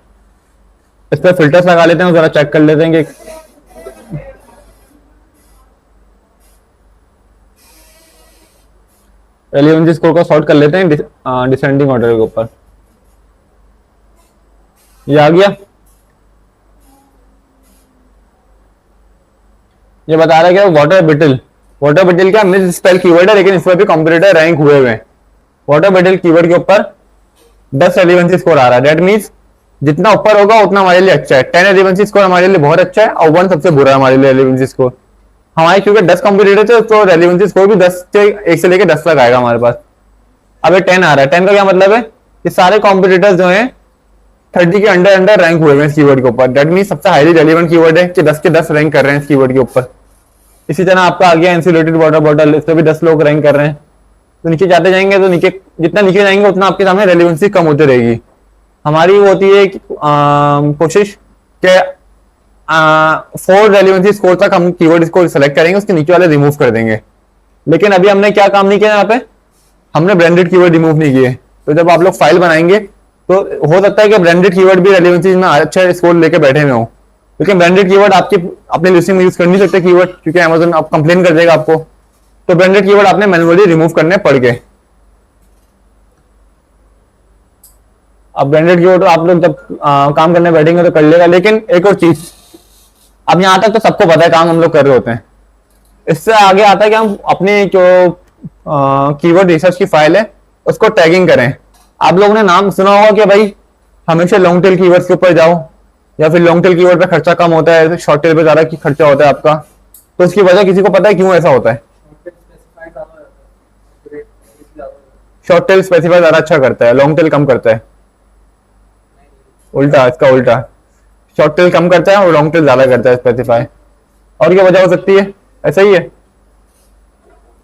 इस पर फिल्टर्स लगा लेते हैं, जरा चेक कर लेते हैं कि रेलेवेंसी स्कोर को सॉर्ट कर लेते हैं डिसेंडिंग ऑर्डर के ऊपर। ये आ गया। ये बता रहा है कि वाटर बिटल, वाटर बिटल क्या मिस स्पेल कीवर्ड है, लेकिन इस पर भी कॉम्पिटिटर रैंक हुए हुए हैं। वाटर बिटल कीवर्ड के ऊपर 10 रेलेवेंसी स्कोर आ रहा है। दैट मीन्स जितना ऊपर होगा उतना हमारे लिए अच्छा है। 10 रेलेवेंसी स्कोर हमारे लिए बहुत अच्छा है और 1 सबसे बुरा है हमारे लिए रेलेवेंसी स्कोर। हमारे क्योंकि 10 कंप्यूटर थे तो रेलेवेंसी स्कोर भी 10 से 1 से लेकर 10 तक आएगा हमारे पास। अब ये 10 आ रहा है। 10 का क्या मतलब है कि सारे कॉम्पिटिटर्स जो हैं 30 के अंडर रैंक हुए हैं इस कीवर्ड के ऊपर। दैट मीन्स सबसे हाईली रेलेवेंट कीवर्ड है कि 10 के 10 रैंक कर रहे हैं इस कीवर्ड के ऊपर। इसी तरह आपका आ गया इंसुलेटेड वाटर बॉटल, इस पर भी 10 लोग रैंक कर रहे हैं। तो नीचे जाते जाएंगे तो नीचे जितना नीचे जाएंगे उतना आपके सामने रेलेवेंसी कम होती रहेगी। हमारी वो होती है कोशिश के 4 रेलेवेंसी स्कोर तक हम कीवर्ड को सेलेक्ट करेंगे, उसके नीचे वाले रिमूव कर देंगे। लेकिन अभी हमने क्या काम नहीं किया यहाँ पे, हमने ब्रांडेड कीवर्ड रिमूव नहीं किए। तो जब आप लोग फाइल बनाएंगे तो हो सकता है कि ब्रांडेड कीवर्ड भी रेलेवेंसी में अच्छा स्कोर लेके बैठे हुए हो। लेकिन ब्रांडेड कीवर्ड आपकी अपनी लिस्टिंग में यूज कर नहीं सकते कीवर्ड, क्योंकि अमेजन आप कंप्लेन कर देगा आपको। तो ब्रांडेड कीवर्ड आपने मैन्युअली रिमूव करने पड़ गए। अब ब्रांडेड कीवर्ड आप लोग जब काम करने बैठेंगे तो कर लेगा। लेकिन एक और चीज, अब यहां तक तो सबको पता है काम हम लोग कर रहे होते हैं। इससे आगे आता है कि हम अपनी जो कीवर्ड रिसर्च की फाइल है उसको टैगिंग करें। आप लोगों ने नाम सुना होगा कि भाई हमेशा लॉन्ग टेल कीवर्ड्स के ऊपर जाओ, या फिर लॉन्ग टेल कीवर्ड पे खर्चा कम होता है, शॉर्ट टेल पे ज्यादा खर्चा होता है आपका। तो इसकी वजह किसी को पता है क्यों ऐसा होता है? शॉर्ट टेल स्पेसिफाई ज्यादा अच्छा करता है, लॉन्ग टेल कम करता है। उल्टा, इसका उल्टा, शॉर्ट टेल कम करता है और लॉन्ग टेल ज्यादा करता है स्पेसिफाई। और क्या वजह हो सकती है? ऐसा ही है,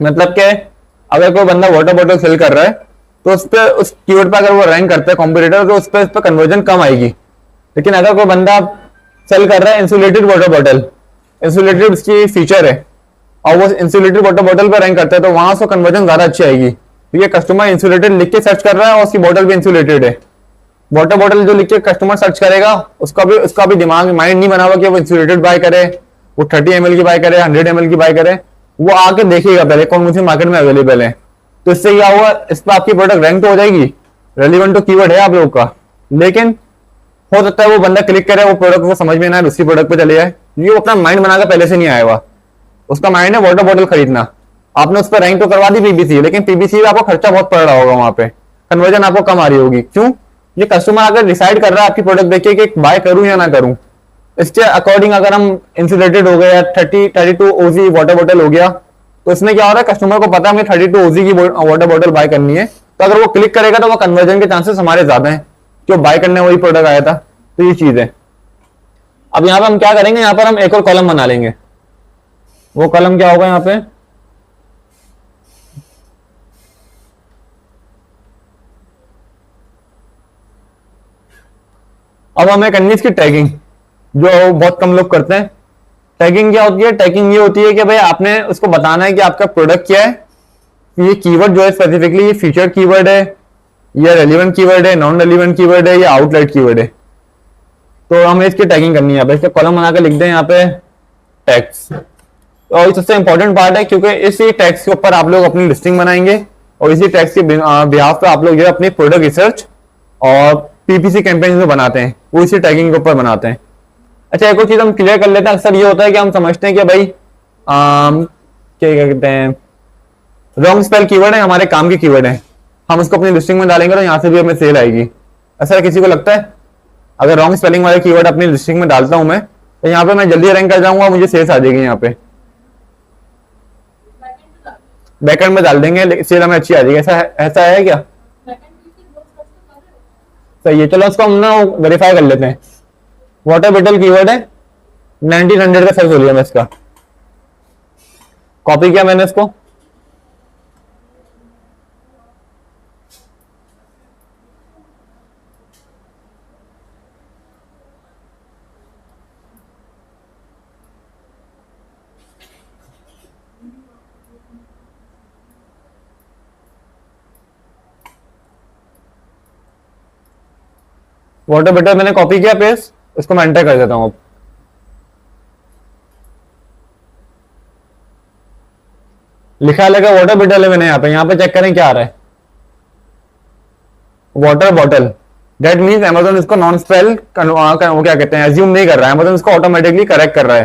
मतलब क्या है, अगर कोई बंदा वाटर बॉटल सेल कर रहा है तो उस पे, उस कीवर्ड पे अगर वो रैंक करता है कॉम्पिटिटर, तो उस पे कन्वर्जन कम आएगी। लेकिन अगर कोई बंदा सेल कर रहा है इंसुलेटेड वाटर बॉटल, इंसुलेटेड उसकी फीचर है, और वो इंसुलेटेड वाटर बॉटल पर रैंक करता है, तो वहां उसको कन्वर्जन ज्यादा अच्छी आएगी, क्योंकि कस्टमर इंसुलेटेड लिख के सर्च कर रहा है और उसकी बॉटल भी इंसुलेटेड है। वाटर बॉटल जो लिख के कस्टमर सर्च करेगा, उसका भी दिमाग माइंड नहीं बना हुआ कि वो इंसुलेटेड बाय करे, वो 30 ml की बाय करे, 100 ml की बाय करे। वो आके देखेगा पहले कौन सी मार्केट में अवेलेबल है। तो इससे क्या होगा, इस पर आपकी प्रोडक्ट रैंक तो हो जाएगी, रेलिवेंट तो कीवर्ड है आप लोगों का, लेकिन हो सकता है वो बंदा क्लिक करे, वो प्रोडक्ट को समझ में ना आए, दूसरी प्रोडक्ट पे चले जाए। ये वो अपना माइंड बनाकर पहले से नहीं आया हुआ, उसका माइंड है वाटर बॉटल खरीदना। आपने उस पर रैंक तो करवा दी पीबीसी, लेकिन पीबीसी में आपको खर्चा बहुत पड़ रहा होगा, वहां पे कन्वर्जन आपको कम आ रही होगी। क्यों? ये कस्टमर अगर डिसाइड कर रहा है आपकी प्रोडक्ट देखिए कि बाय करूं या ना करूं, इसके अकॉर्डिंग अगर हम इंसुलेटेड हो गए या 32 ओजी वाटर बॉटल हो गया, तो इसमें क्या हो रहा है, कस्टमर को पता है हमें 32 ओजी की वाटर बॉटल बाय करनी है, तो अगर वो क्लिक करेगा तो वो कन्वर्जन के चांसेस हमारे ज्यादा हैं, जो बाय करने वही प्रोडक्ट आया था। तो ये चीज है। अब यहाँ पे हम क्या करेंगे, यहाँ पर हम एक और कॉलम बना लेंगे। वो कॉलम क्या होगा यहाँ पे, अब हमें करनी है इसकी टैगिंग, जो बहुत कम लोग करते हैं। टैगिंग क्या होती है? टैगिंग ये होती है कि भाई आपने उसको बताना है कि आपका प्रोडक्ट क्या है, ये कीवर्ड जो है स्पेसिफिकली ये फीचर कीवर्ड है, या रेलिवेंट कीवर्ड है, नॉन रेलिवेंट कीवर्ड है, या आउटलाइट कीवर्ड है। तो हमें इसकी टैगिंग करनी है। यहाँ पे इसका कॉलम बनाकर लिख दें यहाँ पे टैग्स। और सबसे इंपॉर्टेंट पार्ट है, क्योंकि इसी टैग्स के ऊपर आप लोग अपनी लिस्टिंग बनाएंगे, और इसी टैग्स के बिहाफ पे आप लोग जो अपनी प्रोडक्ट रिसर्च और पीपीसी कैंपेन जो बनाते हैं वो इसी टैगिंग के ऊपर बनाते हैं। अच्छा, एक और चीज हम क्लियर कर लेते हैं। अक्सर ये होता है कि हम समझते हैं कि भाई क्या कहते हैं, रॉन्ग स्पेल कीवर्ड है, हमारे काम के कीवर्ड है, हम उसको अपनी लिस्टिंग में डालेंगे तो यहाँ से भी हमें सेल आएगी। ऐसा किसी को लगता है? अगर रॉन्ग स्पेलिंग वाले कीवर्ड अपनी लिस्टिंग में डालता हूं मैं, तो यहाँ पे मैं जल्दी रैंक कर जाऊंगा, मुझे सेल्स आ जाएगी। यहाँ पे बैकएंड में डाल देंगे, सेल हमें अच्छी आ जाएगी। ऐसा है क्या? सही है, चलो उसको हम ना वेरीफाई कर लेते हैं। वाटर बॉटल कीवर्ड है, 1900 का सर्च हो लिया मैं, इसका कॉपी किया मैंने इसको, वाटर बॉटल मैंने कॉपी किया पेस्ट, इसको मैं एंटर कर देता हूं। अब लिखा लगा वाटर बॉटल है मैंने यहाँ पे चेक करें क्या आ रहा है, water bottle. That means Amazon इसको नॉन स्पेल वो क्या कहते हैं, एज्यूम नहीं कर रहा है, अमेजन इसको ऑटोमेटिकली करेक्ट कर रहा है।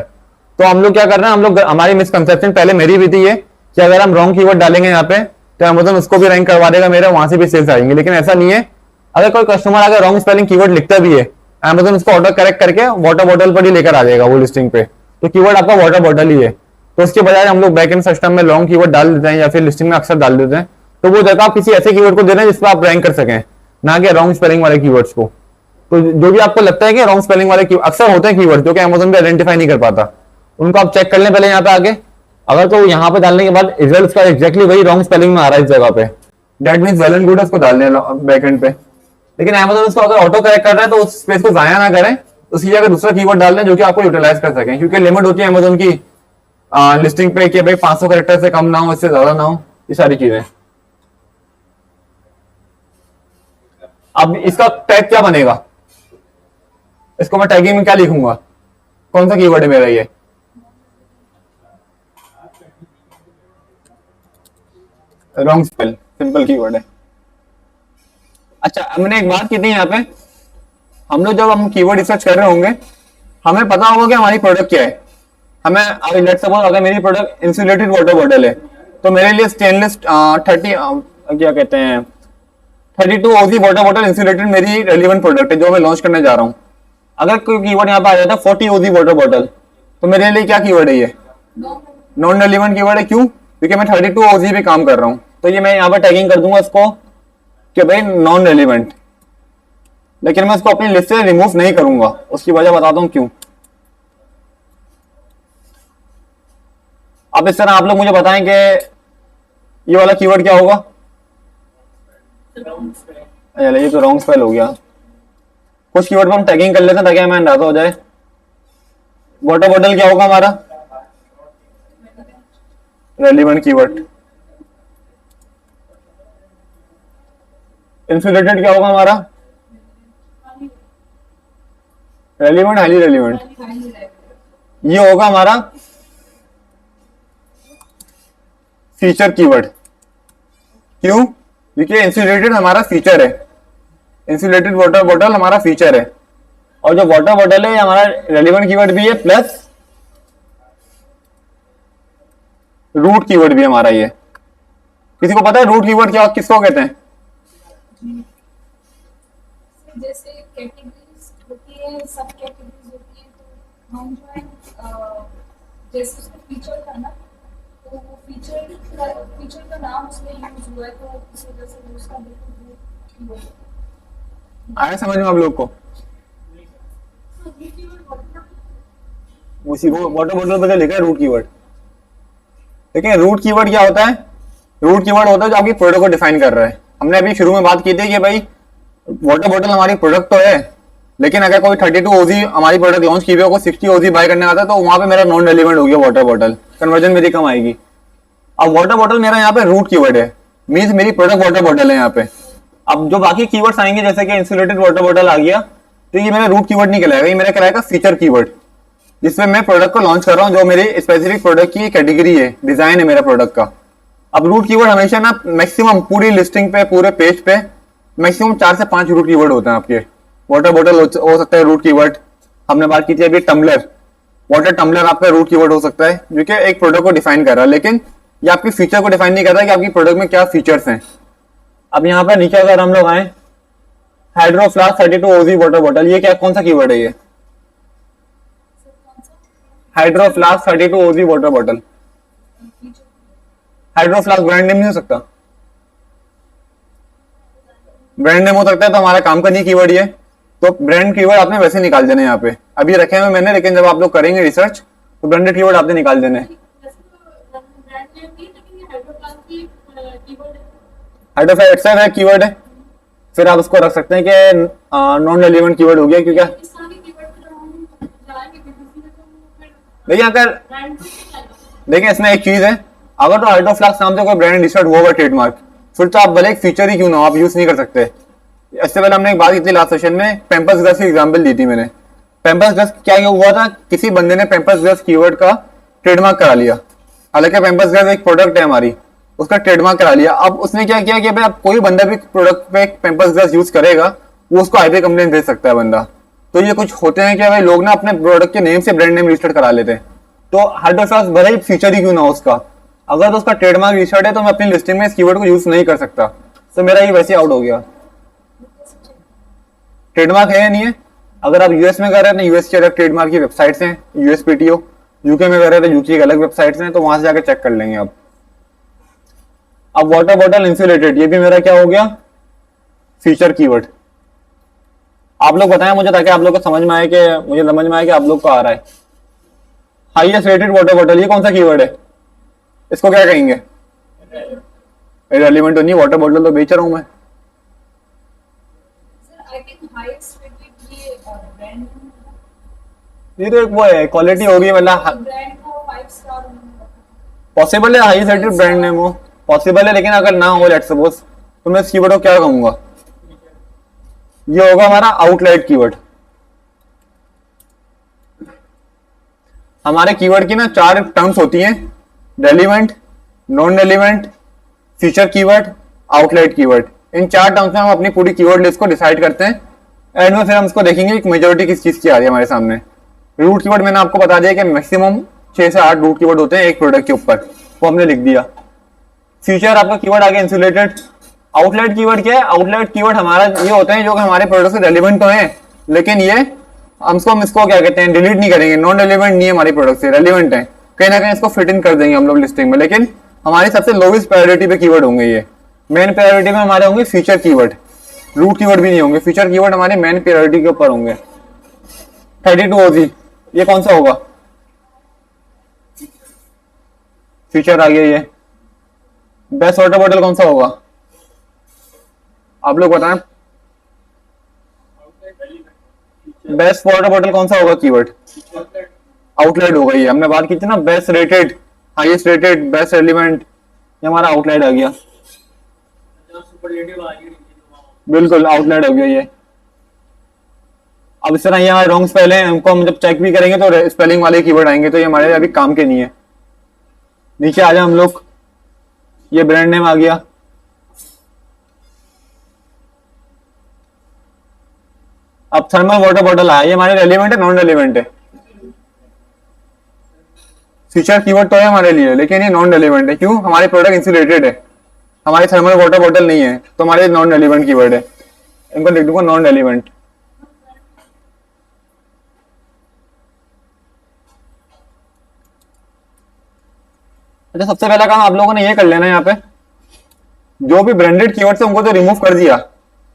तो हम लोग क्या कर रहे हैं, हम लोग, हमारी मिसकंसेप्शन पहले मेरी भी थी ये, कि अगर हम रॉन्ग कीवर्ड डालेंगे यहाँ पे तो अमेजन उसको भी रैंक करवा देगा मेरा, वहां से भी सेल्स आएंगे। लेकिन ऐसा नहीं है। अगर कोई कस्टमर अगर रॉन्ग स्पेलिंग कीवर्ड लिखता भी है, अमेजन उसको ऑटो करेक्ट करके वाटर बॉटल पर ही लेकर आ जाएगा वो लिस्टिंग पे, तो कीवर्ड आपका वाटर बॉटल ही है। तो उसके बजाय हम लोग बैक एंड सिस्टम में लॉन्ग कीवर्ड डाल देते हैं, या फिर लिस्टिंग में अक्सर डाल देते हैं, तो वो जगह आप किसी ऐसे कीवर्ड को दे रहे हैं जिस पर आप रैंक कर सकें, ना कि रॉन्ग स्पेलिंग वाले कीवर्ड्स को। तो जो भी आपको लगता है कि रॉन्ग स्पेलिंग वाले अक्सर होते हैं कीवर्ड जो कि अमेजन पे आइडेंटिफाई नहीं कर पाता, उनको आप चेक कर लें पहले यहाँ पे आके। अगर तो यहाँ पे डालने के बाद रिजल्ट का एक्जैक्टली वही रॉन्ग स्पेलिंग में आ रहा है इस जगह पे, that means well and good उसको डालने बैकएंड पे। लेकिन अमेजन उसको अगर ऑटो करेक्ट कर रहा है तो उस स्पेस को जाया ना करें, उसकी जगह दूसरा कीवर्ड डाल दें जो कि आपको यूटिलाइज कर सकें, क्योंकि लिमिट होती है अमेजन की लिस्टिंग पे कि भाई 500 कैरेक्टर से कम ना हो, इससे ज्यादा ना हो, ये सारी चीजें। अब इसका टैग क्या बनेगा, इसको मैं टैगिंग में क्या लिखूंगा, कौन सा कीवर्ड है मेरा ये? रॉन्ग स्पेल, सिंपल कीवर्ड है। अच्छा, हमने एक बात की थी यहाँ पे, हम लोग जब हम कीवर्ड रिसर्च कर रहे होंगे, हमें पता होगा कि हमारी प्रोडक्ट क्या है। हमें अगर लेट्स सपोज अगर मेरी प्रोडक्ट इंसुलेटेड वाटर बॉटल है, तो मेरे लिए स्टेनलेस 30 क्या कहते हैं 32 ओजी वाटर बॉटल इंसुलेटेड मेरी रेलिवेंट प्रोडक्ट है जो मैं लॉन्च करने जा रहा हूँ। अगर कोई कीवर्ड यहाँ पे आ जाता है 40 ओजी वाटर बॉटल, तो मेरे लिए क्या कीवर्ड है ये? नॉन रेलिवेंट कीवर्ड है। क्यों? क्योंकि मैं 32 ओजी पे काम कर रहा हूँ, तो ये मैं यहाँ पर टैगिंग कर दूंगा इसको कि भाई नॉन रेलिवेंट। लेकिन मैं इसको अपनी लिस्ट से रिमूव नहीं करूंगा, उसकी वजह बताता हूँ क्यों। अब इस तरह आप लोग मुझे बताएं कि ये वाला कीवर्ड क्या होगा? ये तो रॉन्ग स्पेल हो गया। कुछ कीवर्ड पर हम टैगिंग कर लेते हैं ताकि हमें अंदाजा हो जाए। वाटर बॉटल क्या होगा हमारा? Relevant keyword. इंसुलेटेड क्या होगा हमारा? Relevant, highly relevant. ये होगा हमारा फीचर कीवर्ड। क्यों? क्योंकि इंसुलेटेड हमारा फीचर है, इंसुलेटेड वाटर बॉटल हमारा फीचर है, और जो वाटर बॉटल है हमारा रेलिवेंट कीवर्ड भी है प्लस रूट कीवर्ड भी हमारा ये। किसी को पता है रूट कीवर्ड क्या किसको कहते हैं? जैसे कैटेगरीज होती है, सब कैटेगरीज होती है, तो हम जो है जैसे उसका फीचर था ना, तो वो फीचर का नाम उसमें यूज हुआ है, तो इस वजह से उसका बिल्कुल आया समझ में आप लोग को? उसी को वाटर बॉटल पे लिखा है रूट कीवर्ड। देखिए रूट कीवर्ड क्या होता है? रूट कीवर्ड होता है जो आपकी प्रोडक्ट को डिफाइन कर रहा है। हमने अभी शुरू में बात की थी कि भाई वाटर बॉटल हमारी प्रोडक्ट तो है, लेकिन अगर कोई 32 ओजी हमारी प्रोडक्ट लॉन्च की हुई है, कोई 60 ओजी बाय करने आता है, तो वहां पे मेरा नॉन रेलिवेंट हो गया वाटर बॉटल, कन्वर्जन मेरी कम आएगी। अब वाटर बॉटल मेरा यहाँ पे रूट कीवर्ड है, मींस मेरी प्रोडक्ट वाटर बॉटल है यहाँ पे। अब जो बाकी कीवर्ड्स आएंगे जैसे कि इंसुलेटेड वाटर बॉटल आ गया, तो ये मेरा रूट कीवर्ड नहीं कहलाएगा, ये मेरा कहलाएगा फीचर कीवर्ड, जिसमें मैं प्रोडक्ट को लॉन्च कर रहा हूँ, जो मेरी स्पेसिफिक प्रोडक्ट की कैटेगरी है, डिजाइन है मेरा प्रोडक्ट का। अब रूट कीवर्ड हमेशा ना मैक्सिमम पूरी लिस्टिंग पे, पूरे पेज पे मैक्सिमम 4 से 5 रूट कीवर्ड होते हैं आपके। वाटर बॉटल हो सकता है रूट कीवर्ड, हमने बात की थी अभी टम्बलर, वाटर टम्बलर आपका रूट कीवर्ड हो सकता है, जो कि एक प्रोडक्ट को डिफाइन कर रहा है, लेकिन ये आपकी फीचर को डिफाइन नहीं कर रहा है कि आपकी प्रोडक्ट में क्या फीचर्स हैं। अब यहाँ पर नीचे अगर हम लोग आए, Hydro Flask 32 OG water bottle, ये क्या कौन सा कीवर्ड है? ये Hydro Flask 32 OG water bottle. Hydro Flask brand name नहीं हो सकता? ब्रांड नेम हो सकता है, तो हमारा काम का नहीं कीवर्ड ये, तो ब्रांड कीवर्ड आपने वैसे निकाल देने यहाँ पे, अभी रखे हुए मैंने, लेकिन जब आप लोग करेंगे रिसर्च तो ब्रांडेड कीवर्ड आपने निकाल देने। हाइड्रोफ्लास्क है कीवर्ड है, फिर आप उसको रख सकते हैं कि नॉन रेलिवेंट कीवर्ड हो गया, क्योंकि देखिए अगर देखिए इसमें एक चीज है, अगर तो हाइड्रोफ्लास्क नाम से कोई ब्रांड रजिस्टर्ड हुआ होगा ट्रेडमार्क, फिर तो आप भले एक फीचर ही क्यों ना हो, आप यूज नहीं कर सकते। इससे पहले हमने एक बात की थी लास्ट सेशन में, पैम्पर्स ग्रस की एग्जांपल दी थी मैंने। पैम्पर्स ग्रस क्या हुआ था, किसी बंदे ने पैम्पर्स ग्रस कीवर्ड का ट्रेडमार्क करा लिया, हालांकि पैम्पर्स ग्रस एक प्रोडक्ट है हमारी, उसका ट्रेडमार्क करा लिया। अब उसने क्या किया कि भाई अब कोई बंदा भी प्रोडक्ट पे पैम्पर्स ग्रस यूज करेगा, वो उसको आईपी कंप्लेंट भेज सकता है बंदा। तो ये कुछ होते हैं कि भाई लोग ना अपने प्रोडक्ट के नेम से ब्रांड नेम रजिस्टर्ड करा लेते हैं, तो हाइड्रोफ्लास्क भले ही फीचर ही क्यों ना हो उसका, अगर तो उसका ट्रेडमार्क रजिस्टर्ड है तो मैं अपनी लिस्टिंग में इस कीवर्ड को यूज नहीं कर सकता, तो मेरा ये वैसे आउट हो गया। ट्रेडमार्क है या नहीं है? अगर आप यूएस में कर रहे हैं तो यूएस की अलग ट्रेडमार्क की वेबसाइट्स हैं, यूएसपीटीओ, यूके में कर रहे हैं तो यूके की अलग वेबसाइट्स हैं, तो वहां से जाकर चेक कर लेंगे आप। अब वाटर बॉटल इंसुलेटेड, ये भी मेरा क्या हो गया, फीचर कीवर्ड। आप लोग बताएं मुझे, ताकि आप लोग को समझ में आए कि मुझे समझ में आए कि आप लोग को आ रहा है। हाईएस्ट रेटेड वाटर बॉटल, ये कौन सा कीवर्ड है? इसको क्या कहेंगे? रेलिवेंट तो नहीं, वाटर बॉटल तो बेच रहा हूं मैं। ये तो एक वो है, क्वालिटी होगी, मतलब पॉसिबल है हाईएस्ट रेटेड ब्रांड नेम हो, पॉसिबल है, लेकिन अगर ना हो लेट्स सपोज, तो मैं इस कीवर्ड को क्या कहूंगा? ये होगा हमारा आउटलाइट कीवर्ड। हमारे कीवर्ड की ना 4 टर्म्स होती हैं, relevant, non relevant, feature keyword, outlier keyword. इन 4 टर्म्स में हम अपनी पूरी कीवर्ड लिस्ट को डिसाइड करते हैं। एंड में फिर हम इसको देखेंगे कि मेजोरिटी किस चीज की आ रही है हमारे सामने। रूट कीवर्ड मैंने आपको बता दिया कि मैक्सिमम 6 से 8 रूट कीवर्ड होते हैं एक प्रोडक्ट के ऊपर, वो हमने लिख दिया। फीचर आपका कीवर्ड आ गया इंसुलेटेड। आउटलाइट कीवर्ड क्या है? आउटलाइट कीवर्ड हमारा ये होते हैं जो कि हमारे प्रोडक्ट से रेलिवेंट तो हैं, लेकिन ये हम इसको क्या कहते हैं, डिलीट नहीं करेंगे, नॉन रेलिवेंट नहीं है हमारी प्रोडक्ट से, रेलिवेंट है, कहीं ना कहीं इसको फिट इन कर देंगे हम लोग लिस्टिंग में, लेकिन हमारी सबसे लोवेस्ट प्रायोरिटी पे कीवर्ड होंगे ये। मेन प्रायोरिटी में हमारे होंगे फीचर कीवर्ड, रूट कीवर्ड भी नहीं होंगे, फीचर कीवर्ड हमारे मेन प्रायोरिटी के ऊपर होंगे। 32 ओजी ये कौन सा होगा? फीचर आ गया ये। बेस्ट वाटर बॉटल कौन सा होगा? आप लोग बताएं। बेस्ट वाटर बॉटल कौन सा होगा कीवर्ड? आउटलाइट होगा ये। हमने बात की थी ना, best rated, highest rated, best relevant, ये हमारा आउटलाइट आ गया। बिल्कुल आउटलाइट हो गया ये। अब इस तरह ये हमारे रॉन्ग स्पेल है, इनको हम जब चेक भी करेंगे तो स्पेलिंग वाले कीवर्ड आएंगे, तो ये हमारे अभी काम के नहीं है। नीचे आ जाए हम लोग, ये ब्रांड नेम आ गया। अब थर्मल वाटर बॉटल आया, ये हमारे रेलिवेंट है, नॉन रेलिवेंट है? फीचर कीवर्ड तो है हमारे लिए, लेकिन ये नॉन रेलिवेंट है। क्यों? हमारे प्रोडक्ट इंसुलेटेड है, हमारी थर्मल वाटर बॉटल नहीं है, तो हमारे नॉन रेलिवेंट कीवर्ड है। इनको लिख दूंगा नॉन रेलिवेंट। अच्छा, सबसे पहला काम आप लोगों ने ये कर लेना है, यहाँ पे जो भी ब्रांडेड कीवर्ड है उनको तो रिमूव कर दिया,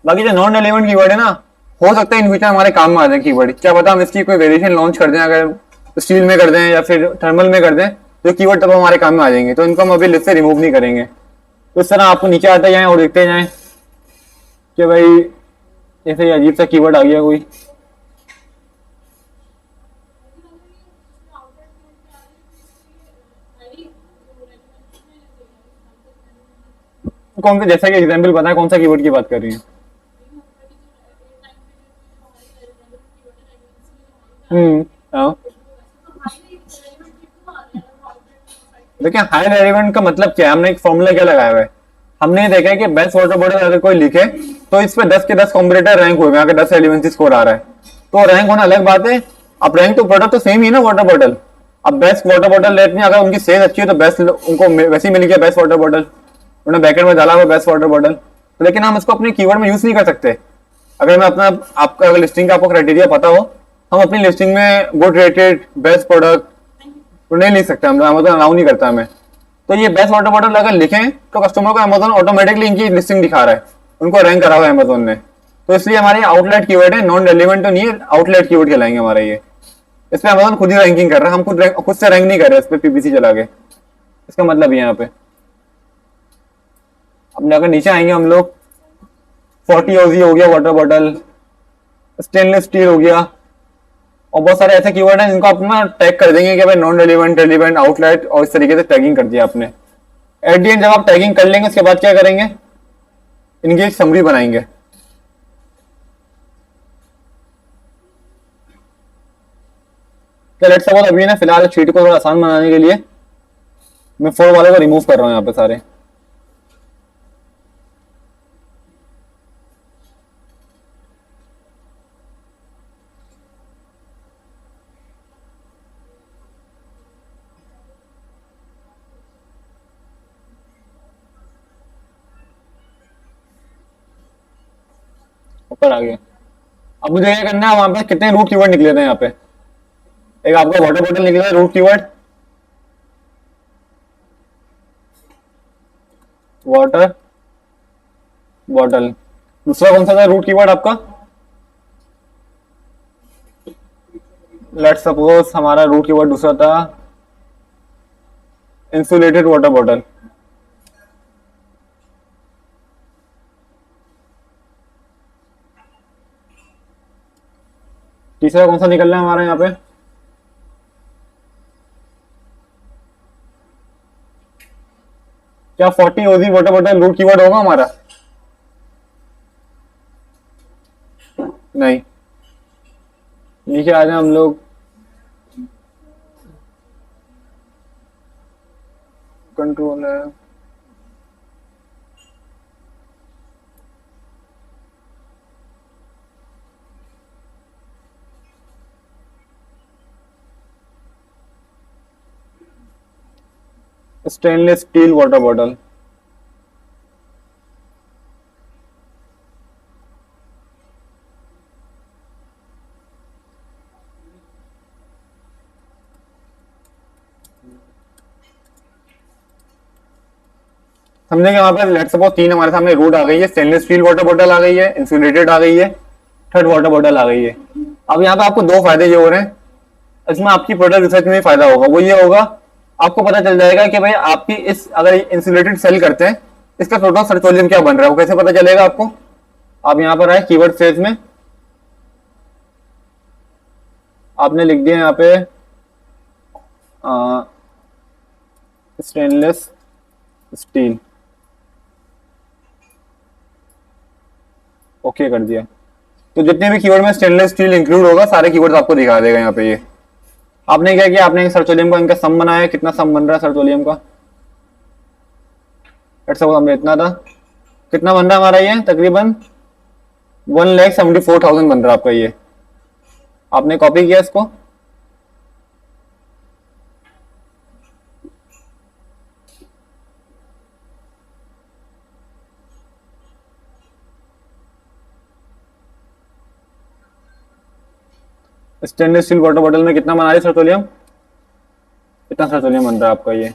बाकी जो नॉन रेलिवेंट कीवर्ड है ना, हो सकता है इन फ्यूचर हमारे काम में आ जाए कीवर्ड। क्या पता हम इसकी कोई वेरिएशन लॉन्च कर दें, अगर स्टील में कर दें या फिर थर्मल में कर दें, तो कीवर्ड तब हमारे काम में आ जाएंगे, तो इनको हम अभी लिस्ट से रिमूव नहीं करेंगे। तो इस तरह आपको नीचे आते जाएं और देखते जाएं कि भाई ऐसे अजीब सा कीवर्ड आ गया कोई। कौन सा, जैसा कि एग्जाम्पल बताएं, कौन सा कीवर्ड की बात कर रही हैं? हाँ। देखिए, हाई रेलिवेंट का मतलब क्या है? हमने एक फॉर्मूला क्या लगाया हुआ है, हमने ये देखा है कि बेस्ट वाटर बॉटल अगर कोई लिखे तो इस पे 10 के 10 कॉम्पिटिटर रैंक हुए, अगर 10 रेलिवेंसी स्कोर आ रहा है तो रैंक होना अलग बात है। अब रैंक तो प्रोडक्ट तो सेम ही है ना, वाटर बॉटल। अब बेस्ट वाटर बॉटल रेट में अगर उनकी सेल अच्छी है तो बेस्ट उनको वैसे ही मिल गया बेस्ट वाटर बॉटल, उन्होंने बैकेट में डाला हुआ बेस्ट वाटर बॉटल। तो लेकिन हम इसको अपने कीवर्ड में यूज नहीं कर सकते। अगर मैं अपना आपका अगर लिस्टिंग का आपको क्राइटेरिया पता हो, हम अपनी लिस्टिंग में गुड रेटेड बेस्ट प्रोडक्ट तो नहीं लिख सकते, हम अमेजोन अलाउ नहीं करता हमें। तो ये बेस्ट वाटर बॉटल अगर लिखें तो कस्टमर को अमेजोन ऑटोमेटिकली इनकी लिस्टिंग दिखा रहा है, उनको रैंक करा हुआ है अमेजोन ने। तो इसलिए हमारे आउटलेट कीवर्ड है, नॉन रेलिवेंट तो नहीं है, आउटलेट कीवर्ड कहलाएंगे हमारे ये। इस पे अमेजोन खुद ही रैंकिंग कर रहा है, हम खुद से रैंक नहीं कर रहे इस पे पीपीसी चला के। इसका मतलब ये यहाँ पे अपने अगर नीचे आएंगे हम लोग, 40 ओजी हो गया वाटर बॉटल, स्टेनलेस स्टील हो गया, और बहुत सारे ऐसे कीवर्ड हैं जिनको अपना टैग कर देंगे कि भाई नॉन रेलिवेंट, रेलिवेंट, आउटलाइट, और इस तरीके से टैगिंग कर दिया आपने। एट दी एंड जब आप टैगिंग कर लेंगे उसके बाद क्या करेंगे, इनकी एक समरी बनाएंगे। तो लेट्स सपोज अभी ना फिलहाल शीट को थोड़ा आसान बनाने के लिए मैं 4 वाले को रिमूव कर रहा हूँ यहाँ पे सारे। ऊपर आ गया। अब मुझे क्या करना है, वहां पे कितने रूट कीवर्ड निकले थे यहाँ पे? एक आपका वाटर बॉटल निकला है रूट कीवर्ड, वाटर बॉटल। दूसरा कौन सा था रूट कीवर्ड आपका? लेट्स सपोज हमारा रूट कीवर्ड दूसरा था इंसुलेटेड वाटर बॉटल। तीसरा कौन सा निकल रहा है हमारा यहाँ पे? क्या 40 ओजी वाटर बॉटल रूट कीवर्ड होगा हमारा? नहीं। नीचे आ जाए हम लोग, कंट्रोल है। Stainless still water bottle. समझे कि वहां पे लेट्स सपोज 3 हमारे सामने रूट आ गई है, स्टेनलेस स्टील वाटर बॉटल आ गई है, इंसुलेटेड आ गई है, थर्ड वाटर बॉटल आ गई है। अब यहाँ पे आपको दो फायदे ये हो रहे हैं, इसमें आपकी प्रोडक्ट रिसर्च में फायदा होगा। वो ये होगा, आपको पता चल जाएगा कि भाई आपकी इस अगर इंसुलेटेड सेल करते हैं इसका टोटल सर्टोलियम क्या बन रहा है, वो कैसे पता चलेगा आपको। आप यहाँ पर आए कीवर्ड सेज में, आपने लिख दिया यहाँ पे स्टेनलेस स्टील, ओके कर दिया। तो जितने भी कीवर्ड में स्टेनलेस स्टील इंक्लूड होगा सारे कीवर्ड्स आपको दिखा देगा यहाँ पे। ये आपने क्या किया, आपने सर्टोलियम का इनका सम बनाया, कितना सम बन रहा है सर्टोलियम का, हमने इतना था, कितना बन रहा है हमारा ये तकरीबन 1,74,000 बन रहा है आपका ये। आपने कॉपी किया इसको, स्टेनलेस स्टील वाटर बॉटल में कितना बना रही सर्टोलियम, कितना सर्टोलियम बन रहा है आपका ये।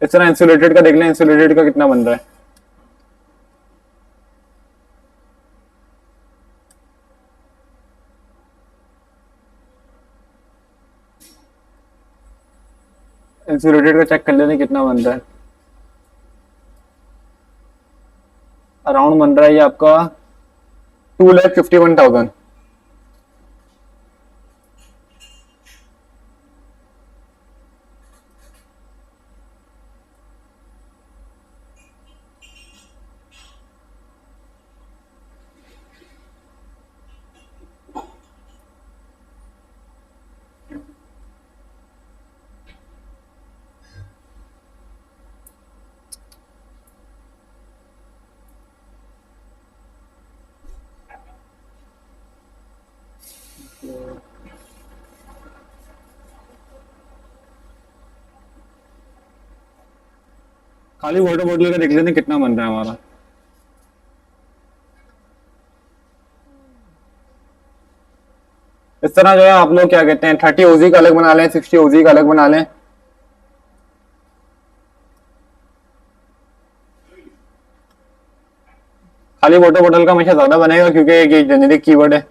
इस तरह इंसुलेटेड का देख लें, इंसुलेटेड का कितना बन रहा है। इंसुलेटेड का चेक कर लेते कितना बन रहा है। अराउंड बन रहा है ये आपका 2,51,000। खाली वाटर बॉटल का देख लेते हैं कितना बन रहा है हमारा। इस तरह जो है आप लोग क्या कहते हैं 30 ओजी का अलग बना लें, 60 ओजी का अलग बना लें। खाली वाटर बॉटल का हमेशा ज्यादा बनेगा क्योंकि ये जेनेरिक कीवर्ड है।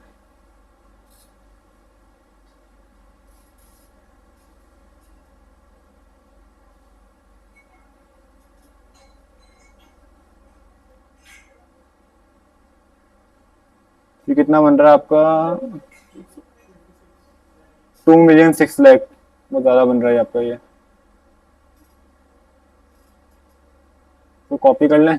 ये कितना बन रहा है आपका 2,06,00,000, बहुत ज्यादा बन रहा है आपका ये। तो कॉपी कर लें,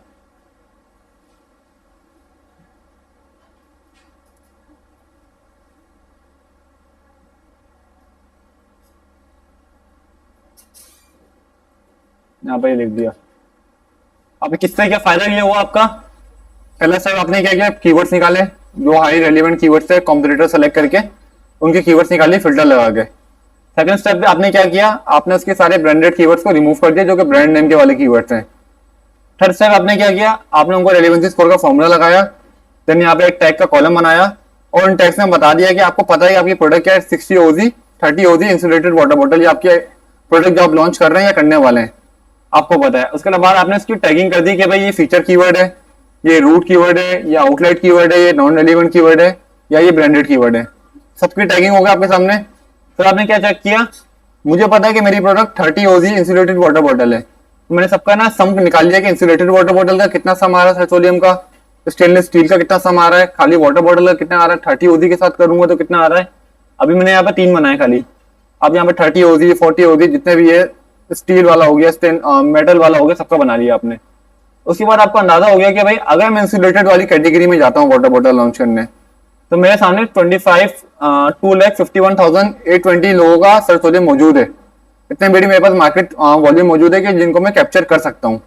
यहाँ पर लिख दिया। अब किससे क्या फायदा ये हुआ आपका, पहला स्टेप आपने क्या किया, कीवर्ड्स निकाले जो हाई रेलिवेंट कीवर्ड्स है, कॉम्पिटिटर सेलेक्ट करके उनके कीवर्ड्स निकालिए फिल्टर लगा के। सेकंड स्टेप पे आपने क्या किया, आपने उसके सारे ब्रांडेड कीवर्ड्स को रिमूव कर दिया जो कि ब्रांड नेम के वाले कीवर्ड्स हैं। थर्ड स्टेप आपने क्या किया, आपने उनको रेलेवेंसी स्कोर का फॉर्मूला लगाया, देन यहाँ पे एक टैग का कॉलम बनाया और उन टैग्स में बता दिया कि आपको पता है कि आपकी प्रोडक्ट क्या है, 60 ओजी 30 ओजी इंसुलेटेड वाटर बॉटल, ये आपके प्रोडक्ट जो आप लॉन्च कर रहे हैं या करने वाले हैं आपको पता है। उसके बाद आपने इसकी टैगिंग कर दी कि भाई ये फीचर कीवर्ड है, ये रूट कीवर्ड है, या आउटलेट कीवर्ड है, ये नॉन रेलिवेंट कीवर्ड है, या ये ब्रांडेड कीवर्ड है। सबकी टैगिंग होगा आपके सामने। फिर आपने क्या चेक किया, मुझे पता है कि मेरी प्रोडक्ट 30 ओजी इंसुलेटेड वाटर बॉटल है, तो मैंने सबका ना सम निकाल लिया कि इंसुलेटेड वाटर बॉटल का कितना सम आ रहा है, पेट्रोलियम का, स्टेनलेस स्टील का कितना सम आ रहा है, खाली वाटर बॉटल का कितना आ रहा है, 30 ओजी के साथ करूंगा तो कितना आ रहा है। अभी मैंने यहाँ पे 3 बनाए खाली, अब यहाँ पे 30 ओजी 40 ओजी जितने भी है, स्टील वाला हो गया, मेटल वाला हो गया, सबका बना लिया आपने। उसके बाद आपको अंदाजा हो गया कि भाई अगर मैं इंसुलेटेड वाली कैटेगरी में जाता हूँ वाटर बॉटल लॉन्च करने, तो मेरे सामने 2,51,820 लोगों का सर्टोलियम मौजूद है। इतने बड़ी मेरे पास मार्केट वॉल्यूम मौजूद है कि जिनको मैं कैप्चर कर सकता हूँ।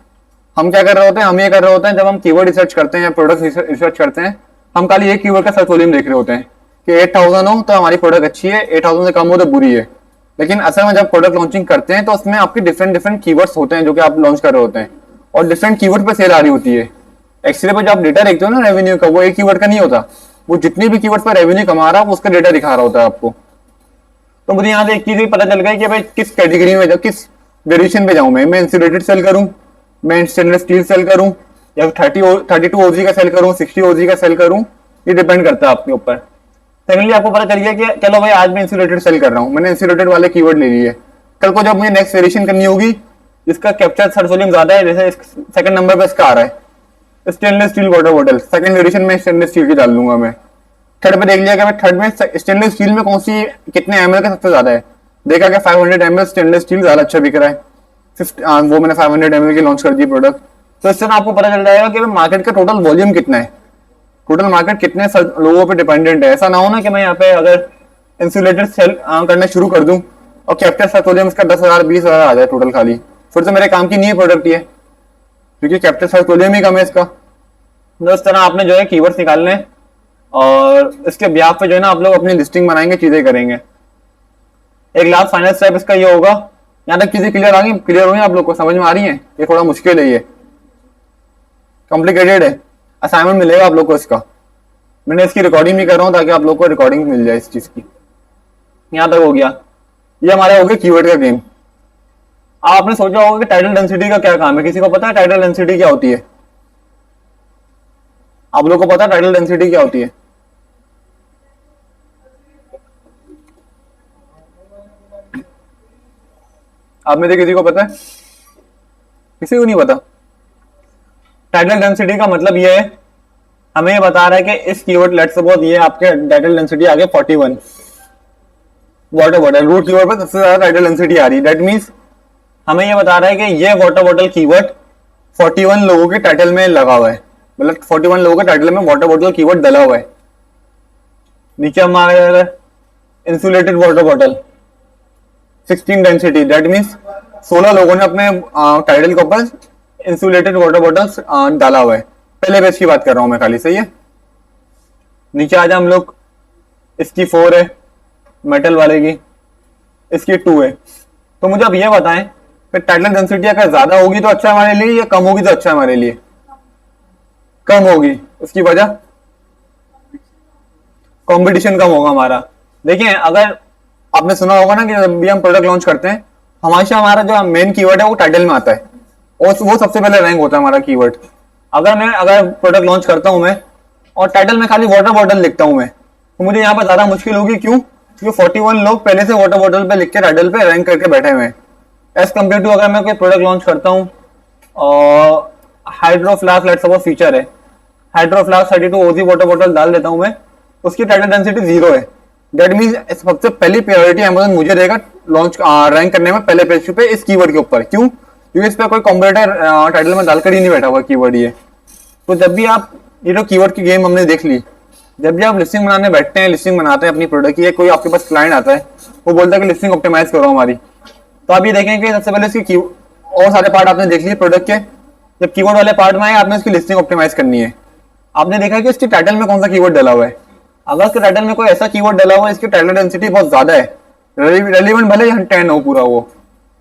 हम क्या कर रहे होते हैं, हम ये कर रहे होते हैं, जब हम कीवर्ड रिसर्च करते हैं या प्रोडक्ट रिसर्च करते हैं, हम खाली एक कीवर्ड का सर्च वॉल्यूम देख रहे होते हैं कि 8000 हो तो हमारी प्रोडक्ट अच्छी है, 8000 से कम हो तो बुरी है। लेकिन असल में जब प्रोडक्ट लॉन्चिंग करते हैं तो उसमें आपके डिफरेंट डिफरेंट कीवर्ड्स होते हैं जो कि आप लॉन्च कर रहे होते हैं, और डिफरेंट कीवर्ड पे सेल आ रही होती है। एक्सरे पे जो आप डेटा देखते हो ना रेवेन्यू का, वो एक कीवर्ड का नहीं होता, वो जितनी भी कीवर्ड पर रेवेन्यू कमा रहा है उसका डेटा दिखा रहा होता है आपको। तो मुझे यहाँ से एक चीज ही पता चल गई कि भाई किस कैटेगरी में, किस वेरिएशन पे जाऊं मैं इंसुलेटेड सेल करूं, मैं स्टेनलेस स्टील सेल करूं, या 32 ओजी का सेल करूं, 60 ओजी का सेल करूं, ये डिपेंड करता है आपके ऊपर। सेकेंडली आपको पता चल गया कि चलो भाई आज मैं इंसुलेटेड सेल कर रहा हूँ, मैंने इंसुलेटेड वाले कीवर्ड ले लिए। कल को जब मुझे नेक्स्ट वेरिएशन करनी होगी जिसका कैप्चर सर्च वॉल्यूम ज्यादा है, जैसे सेकंड नंबर पे इसका आ रहा है stainless still water bottle, second variation में स्टेनलेस स्टील की डाल लूंगा मैं। थर्ड पे देख लिया कि थर्ड में स्टेनलेस स्टील में कौन सी कितने एमएल का सबसे ज्यादा है, देखा कि 500 ml स्टेनलेस स्टील ज्यादा अच्छा बिक रहा है, वो मैंने 500 ml की लॉन्च कर दी प्रोडक्ट। तो इससे आपको पता चल जाएगा कि मार्केट का टोटल वॉल्यूम कितना है, टोटल मार्केट कितने लोगों पे डिपेंडेंट है। ऐसा ना हो ना कि मैं यहाँ पे अगर इंसुलेटेड सेल करना शुरू कर दूं और कैप्चर सर्च वॉल्यूम इसका 10,000 20,000 आ जाए टोटल, खाली फिर तो मेरे काम की नहीं है प्रोडक्ट ये, क्योंकि कैप्चर सर्च वॉल्यूम ही कम है इसका। तो इस तरह आपने जो है कीवर्ड्स निकालने हैं और इसके ब्याज पे जो है ना आप लोग अपनी लिस्टिंग बनाएंगे, चीजें करेंगे। एक लास्ट फाइनल स्टेप इसका ये होगा, यहाँ तक चीजें क्लियर आ गई, क्लियर हुई आप लोग को, समझ में आ रही है? ये थोड़ा मुश्किल है, ये कॉम्प्लिकेटेड है, असाइनमेंट मिलेगा आप लोग को इसका। मैंने इसकी रिकॉर्डिंग भी कर रहा हूँ ताकि आप लोग को रिकॉर्डिंग मिल जाए इस चीज की। यहाँ तक हो गया, ये हमारे हो गए कीवर्ड का गेम। आपने सोचा होगा कि टाइटल डेंसिटी का क्या काम है, किसी को पता है टाइटल डेंसिटी क्या होती है? आप लोग को पता है टाइटल डेंसिटी क्या होती है? आप में से किसी को पता है? किसी को नहीं पता? टाइटल डेंसिटी का मतलब ये है, हमें ये बता रहा है कि इस कीवर्ड लेट्स सपोज ये आपके टाइटल डेंसिटी आ गया 41 वाटर बॉटल, रूट कीवर्ड पर सबसे ज्यादा टाइटल डेंसिटी आ रही है। दैट मींस हमें ये बता रहा है कि ये वाटर बॉटल कीवर्ड 41 लोगों के टाइटल में लगा हुआ है, मतलब 41 लोगों के टाइटल में वाटर बॉटल कीवर्ड डला हुआ है। नीचे हम आ गए insulated water bottle 16 density, that means 16 लोगों ने अपने टाइटल के ऊपर इंसुलेटेड वाटर बॉटल्स डाला हुआ है। पहले पेज की बात कर रहा हूं मैं खाली, सही है? नीचे आ जाए हम लोग, इसकी 4 है मेटल वाले की, इसकी 2 है। तो मुझे अब ये बताएं कि टाइटल डेंसिटी अगर ज्यादा होगी तो अच्छा हमारे लिए या कम होगी तो अच्छा हमारे लिए? कम होगी। उसकी वजह कंपटीशन कम होगा हमारा। देखिए अगर आपने सुना होगा ना कि जब भी हम प्रोडक्ट लॉन्च करते हैं हमेशा हमारा जो मेन कीवर्ड है वो टाइटल में आता है और वो सबसे पहले रैंक होता है हमारा कीवर्ड। अगर प्रोडक्ट लॉन्च करता हूं मैं और टाइटल में खाली वाटर बॉटल लिखता हूं मैं, तो मुझे यहाँ पर ज्यादा मुश्किल होगी। क्यों? क्योंकि 41 लोग पहले से वाटर बॉटल पे लिख के टाइटल पे रैंक करके बैठे हुए हैं, एज कम्पेयर टू अगर मैं कोई प्रोडक्ट लॉन्च करता हूँ और हाइड्रोफ्लास्क लेट्स सपोज फीचर है, हाइड्रोफ्लास्क 32 ओजी वाटर बॉटल डाल देता हूं मैं, उसकी टाइटल डेंसिटी 0 है। दैट मींस सबसे पहली प्रायोरिटी अमेज़न मुझे देगा लॉन्च रैंक करने में पहले पेज पे इस कीवर्ड के ऊपर। क्यों? क्योंकि इस पे कोई कॉम्पिटिटर टाइटल में डालकर ही नहीं बैठा हुआ कीवर्ड ये। तो जब भी आप ये जो कीवर्ड की गेम हमने देख ली, जब भी आप लिस्टिंग बनाने बैठते हैं, लिस्टिंग बनाते हैं अपनी प्रोडक्ट की, कोई आपके पास क्लाइंट आता है वो बोलता है कि लिस्टिंग ऑप्टिमाइज करो हमारी, तो आप ये देखेंगे सबसे पहले इसकी और सारे पार्ट आपने देख लिए प्रोडक्ट के। जब कीवर्ड वाले पार्ट में आए आपने इसकी लिस्टिंग ऑप्टिमाइज करनी है। आपने देखा कि इसके टाइटल में कौन सा कीवर्ड डला हुआ है। अगर इसके टाइटल में कोई ऐसा कीवर्ड डला हुआ है इसकी टाइटल डेंसिटी बहुत ज्यादा है, रेलिवेंट भले 10 हो पूरा, वो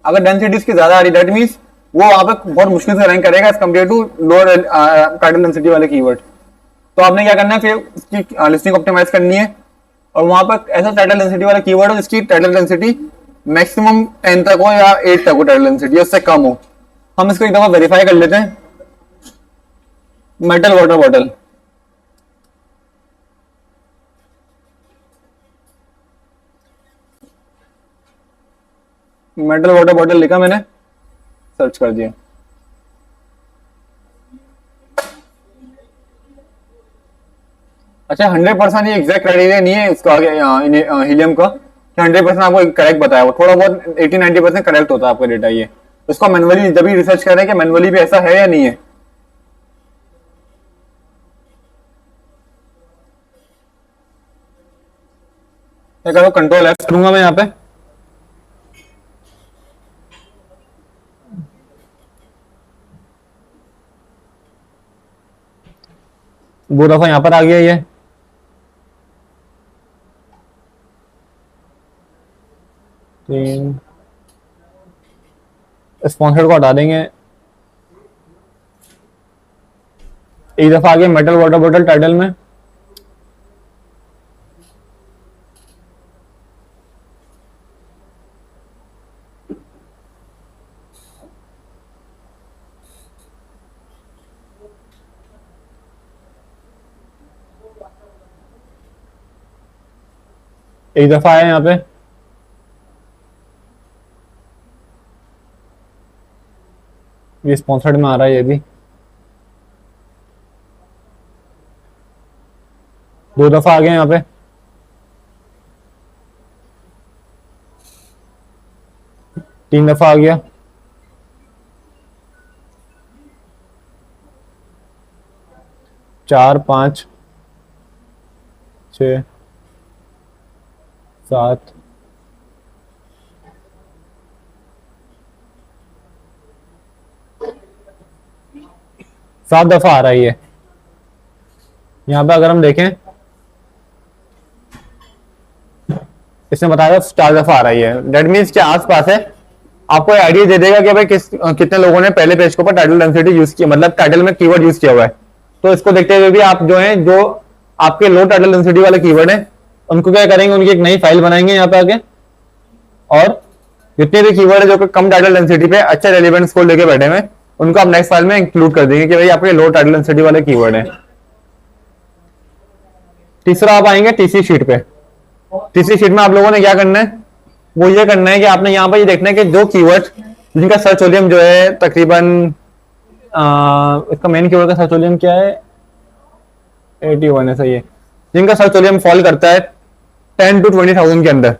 अगर डेंसिटी इसकी ज्यादा आ रही दैट मींस वो वहां पे बहुत मुश्किल से रैंक करेगा as compare to lower title density वाले कीवर्ड। तो आपने क्या करना है, फिर उसकी लिस्टिंग ऑप्टिमाइज करनी है और वहां पर ऐसा टाइटल डेंसिटी वाला कीवर्ड हो जिसकी टाइटल डेंसिटी मैक्सिमम 10 तक हो या 8 तक हो, टाइटल डेंसिटी उससे कम हो। हम इसको एक दफा वेरीफाई कर लेते हैं। Metal water bottle, metal water bottle लिखा मैंने, सर्च कर दिया। अच्छा 100% ये एग्जैक्ट क्राइटेरिया नहीं है इसका आगे हीलियम का 100% आपको करेक्ट बताया, वो थोड़ा बहुत 80-90% करेक्ट होता है आपका डेटा। ये उसको मैनुअली जब भी रिसर्च कर रहे हैं कि मैनुअली भी ऐसा है या नहीं है। क्या करो, कंट्रोल F करूंगा मैं यहाँ पे, दो दफा यहाँ पर आ गया ये। तीन, स्पॉन्सर्ड को हटा देंगे। एक दफा आ गया मेटल वाटर बॉटल टाइटल में। एक दफा आया यहाँ पे। ये स्पॉन्सर्ड में आ रहा है ये भी। दो दफा आ गया यहाँ पे। तीन दफा आ गया। चार, पांच, छ, सात, सात दफा आ रहा है ये। यहाँ पे अगर हम देखें, इसने बताया 4 दफा आ रही है। डेट मीन्स के आसपास है। आपको आइडिया दे देगा कि भाई कितने लोगों ने पहले पेज के ऊपर टाइटल डेंसिटी यूज किया, मतलब टाइटल में कीवर्ड यूज किया हुआ है। तो इसको देखते हुए भी आप जो है, जो आपके लो टाइटल डेंसिटी वाले कीवर्ड है, उनको क्या करेंगे, उनकी एक नई फाइल बनाएंगे यहाँ पे आके, और जितने भी कीवर्ड है जो कि कम टाइटल डेंसिटी पे अच्छा रेलिवेंस को लेके बैठे हुए, उनको आप नेक्स्ट फाइल में इंक्लूड कर देंगे कि भाई आपके लो टाइटल डेंसिटी वाले कीवर्ड है। तीसरा आप आएंगे टीसी शीट पे। टीसी शीट में आप लोगों ने क्या करना है, वो ये करना है कि आपने यहाँ पर ये देखना है कि जो कीवर्ड जिनका सर्च वॉल्यूम जो है तकरीबन इसका मेन कीवर्ड का सर्च वॉल्यूम क्या है, 81 है, सही है। जिनका सर्च वॉल्यूम फॉल करता है 10 to 20,000 के अंदर,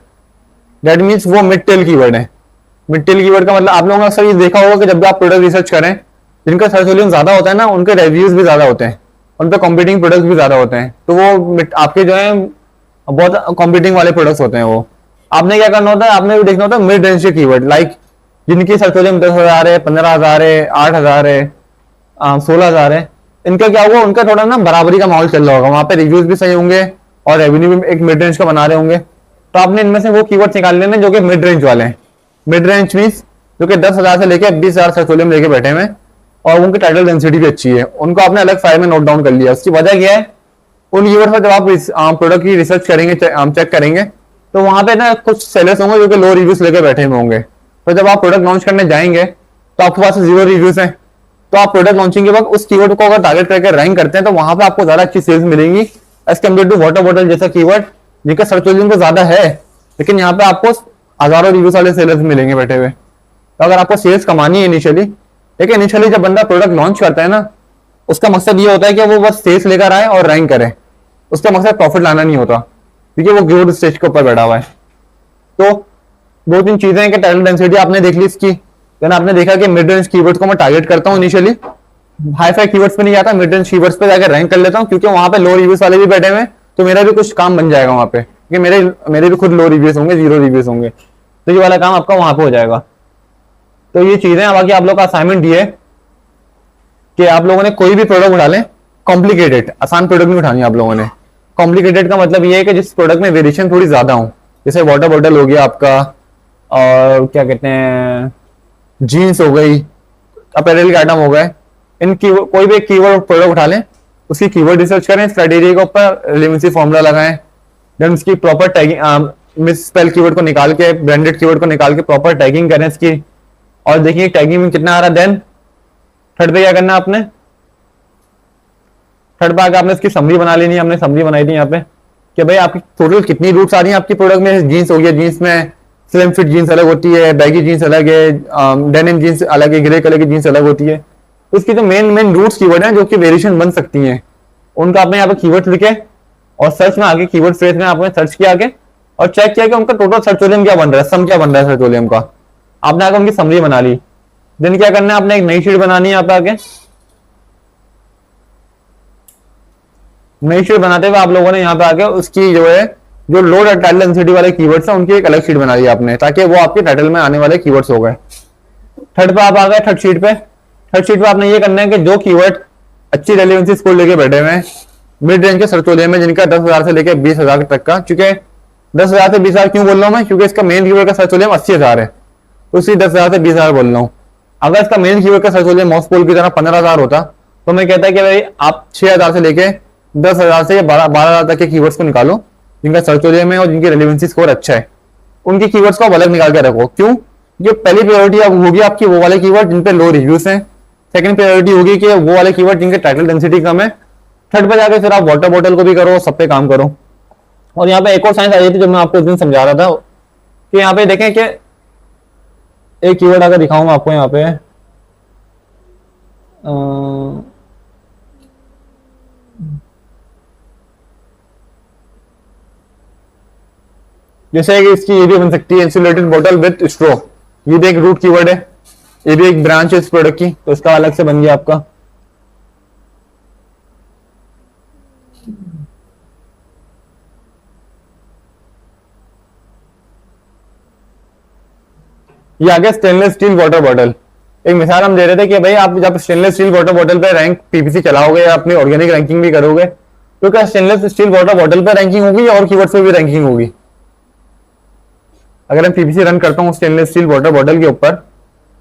दैट मीन्स वो मिड टेल कीवर्ड है। मिड टेल कीवर्ड का मतलब आप लोगों ने अक्सर ये देखा होगा कि जब भी आप प्रोडक्ट रिसर्च करें, जिनका सर्च वॉल्यूम ज्यादा होता है ना, उनके रिव्यूज भी ज्यादा होते हैं, उन पर कॉम्पिटिंग प्रोडक्ट्स भी ज्यादा होते हैं। तो वो आपके जो है बहुत कॉम्पिटिंग वाले प्रोडक्ट्स होते हैं। वो आपने क्या करना होता है, आपने भी देखना होता है मिड रेंज के कीवर्ड, लाइक जिनकी सर्च वॉल्यूम 10,000 है, 15,000 है, 8,000 है, 16,000 है। इनका क्या होगा, उनका थोड़ा ना बराबरी का माहौल चल रहा होगा, वहां पे रिव्यूज भी सही होंगे और रेवेन्यू भी एक मिड रेंज का बना रहे होंगे। तो आपने इनमें से वो कीवर्ड्स निकाल लेने जो कि मिड रेंज वाले हैं। मिड रेंज मीन्स जो कि 10,000 से लेकर 20,000 सर्च वॉल्यूम लेके बैठे हुए, और उनकी टाइटल डेंसिटी भी अच्छी है, उनको आपने अलग फाइल में नोट डाउन कर लिया। उसकी वजह क्या है, उन कीवर्ड पर जब आप प्रोडक्ट की रिसर्च करेंगे, चेक करेंगे, तो वहां पे ना कुछ सेलर्स होंगे जो कि लो रिव्यूज लेके बैठे हुए होंगे। तो जब आप प्रोडक्ट लॉन्च करने जाएंगे तो आपके पास 0 रिव्यूज हैं, तो आप प्रोडक्ट लॉन्चिंग के वक्त उस कीवर्ड को अगर टारगेट करके रैंक करते हैं तो वहां पे आपको ज्यादा अच्छी सेल्स मिलेंगी as compare to water bottle जैसा कीवर्ड जिनका सर्च वॉल्यूम तो ज्यादा है, लेकिन यहाँ पे आपको हजारों रिव्यूज वाले सेलर्स मिलेंगे बैठे हुए। तो अगर आपको सेल्स कमानी है इनिशियली, लेकिन इनिशियली जब बंदा प्रोडक्ट लॉन्च करता है ना, उसका मकसद ये होता है कि वो बस सेल्स लेकर आए और रैंक करे, उसका मकसद प्रॉफिट लाना नहीं होता, क्योंकि वो ग्रोथ स्टेज के ऊपर बैठा हुआ है। तो 2-3 चीजें हैं कि टाइटल डेंसिटी आपने देख ली इसकी, देन आपने देखा कि मिड रेंज कीवर्ड्स को मैं टारगेट करता हूं इनिशियली, हाई फाई कीवर्ड्स पे नहीं जाता, मिड रेंज कीवर्ड्स पे जाकर रैंक कर लेता हूं, क्योंकि वहां पे लो रिव्यूज वाले भी बैठे हुए, तो मेरा भी कुछ काम बन जाएगा वहां पे, क्योंकि मेरे भी खुद लो रिव्यूज होंगे, 0 रिव्यूज होंगे, तो ये वाला काम आपका वहां पे हो जाएगा। तो ये चीजें बाकी आप लोग का असाइनमेंट ये है कि आप लोगों ने कोई भी प्रोडक्ट उठा लें, कॉम्प्लिकेटेड, आसान प्रोडक्ट नहीं उठानी आप लोगों ने। कॉम्प्लिकेटेड का मतलब ये है कि जिस प्रोडक्ट में वेरिएशन थोड़ी ज्यादा हो, जैसे वाटर बॉटल हो गया आपका, और क्या कहते हैं जीन्स हो गई, अपैरल के आइटम हो गए, इन कोई भी कीवर्ड प्रोडक्ट उठा लें, उसकी कीवर्ड रिसर्च करें, इस क्राइटेरिया के ऊपर रिलेवेंसी फॉर्मूला लगाएं, देन उसकी proper tagging, miss spell keyword को निकाल के, ब्रांडेड कीवर्ड को निकाल के प्रॉपर टैगिंग करें इसकी, और देखिए टैगिंग में कितना आ रहा है। देन थर्ड पे क्या करना है आपने, थर्ड पे आकर आपने इसकी समरी बना लेनी है। हमने समरी बनाई थी यहाँ पे कि भाई आपकी टोटल कितनी रूट्स आ रही हैं आपकी प्रोडक्ट में। जीन्स हो गया, जीन्स में स्लिम फिट जीन्स अलग होती है, बैगी जीन्स अलग है, डेनिम जीन्स अलग है, ग्रे कलर की जीन्स अलग होती है। उसकी जो मेन रूट्स कीवर्ड हैं जो कि वेरिएशन बन सकती हैं, उनका आपने यहाँ पे कीवर्ड लिखे और सर्च में आगे कीवर्ड फ्रेज में आपने सर्च किया आगे और चेक किया कि उनका टोटल सर्च वॉल्यूम क्या बन रहा है, सम क्या बन रहा है सर्च वॉल्यूम का। आपने आगे उनकी समरी बना ली। देन क्या करना है, आपने एक नई शीट बनानी है यहाँ पे आगे। नई शीट बनाते हुए आप लोगों ने यहाँ पे आके उसकी जो है, जो लो टाइटल डेंसिटी वाले कीवर्ड्स हैं उनकी एक अलग शीट बना ली आपने, ताकि वो आपके टाइटल में आने वाले कीवर्ड्स हो गए। थर्ड पे आप आ गए, थर्ड शीट पे आपने ये करना है कि जो कीवर्ड अच्छी रेलेवेंसी स्कोर लेके बैठे हुए हैं, मिड रेंज के सर्चोलियम में जिनका 10,000 से लेकर 20,000 तक का, चूंकि 10,000 से 20,000 क्यों बोल रहा हूँ मैं, क्योंकि इसका मेन कीवर्ड का सर्चोलियम 80,000 है, तो उसी 10,000 से 20,000 बोल रहा हूँ। अगर इसका मेन कीवर्ड का सर्चोलियम मॉसपोल की तरह 15,000 होता तो मैं कहता है कि भाई आप 6,000 से लेके 10,000 से 12,000 तक के कीवर्ड्स को निकालो जिनका सर्चोलियम है और जिनकी रेलेवेंसी स्कोर अच्छा है, उनकी कीवर्ड्स को आप अलग निकाल के रखो। क्यों? जो पहली प्रायोरिटी होगी आपकी वो वाले कीवर्ड जिन पे लो रिव्यूज हैं, सेकंड प्रायोरिटी होगी कि वो वाले कीवर्ड जिनके टाइटल डेंसिटी कम है, थर्ड पे जाके फिर आप वाटर बॉटल को भी करो, सब पे काम करो। और यहाँ पे एक और साइंस आ जाती है जो मैं आपको उस दिन समझा रहा था कि यहाँ पे देखें कि एक कीवर्ड अगर दिखाऊं मैं आपको यहाँ पे जैसे कि इसकी ये भी बन सकती है इंसुलेटेड बॉटल विद स्ट्रो, ये भी एक रूट कीवर्ड है, ये भी एक ब्रांच है इस प्रोडक्ट की, तो इसका अलग से बन गया आपका। ये आ गया स्टेनलेस स्टील वाटर बॉटल। एक मिसाल हम दे रहे थे कि भाई आप जब स्टेनलेस स्टील वाटर बॉटल पे रैंक पीपीसी चलाओगे या अपनी ऑर्गेनिक रैंकिंग भी करोगे तो क्या स्टेनलेस स्टील वाटर बॉटल पे रैंकिंग होगी या और कीवर्ड्स पे भी रैंकिंग होगी? अगर मैं पीपीसी रन करता हूँ स्टेनलेस स्टील वाटर बॉटल के ऊपर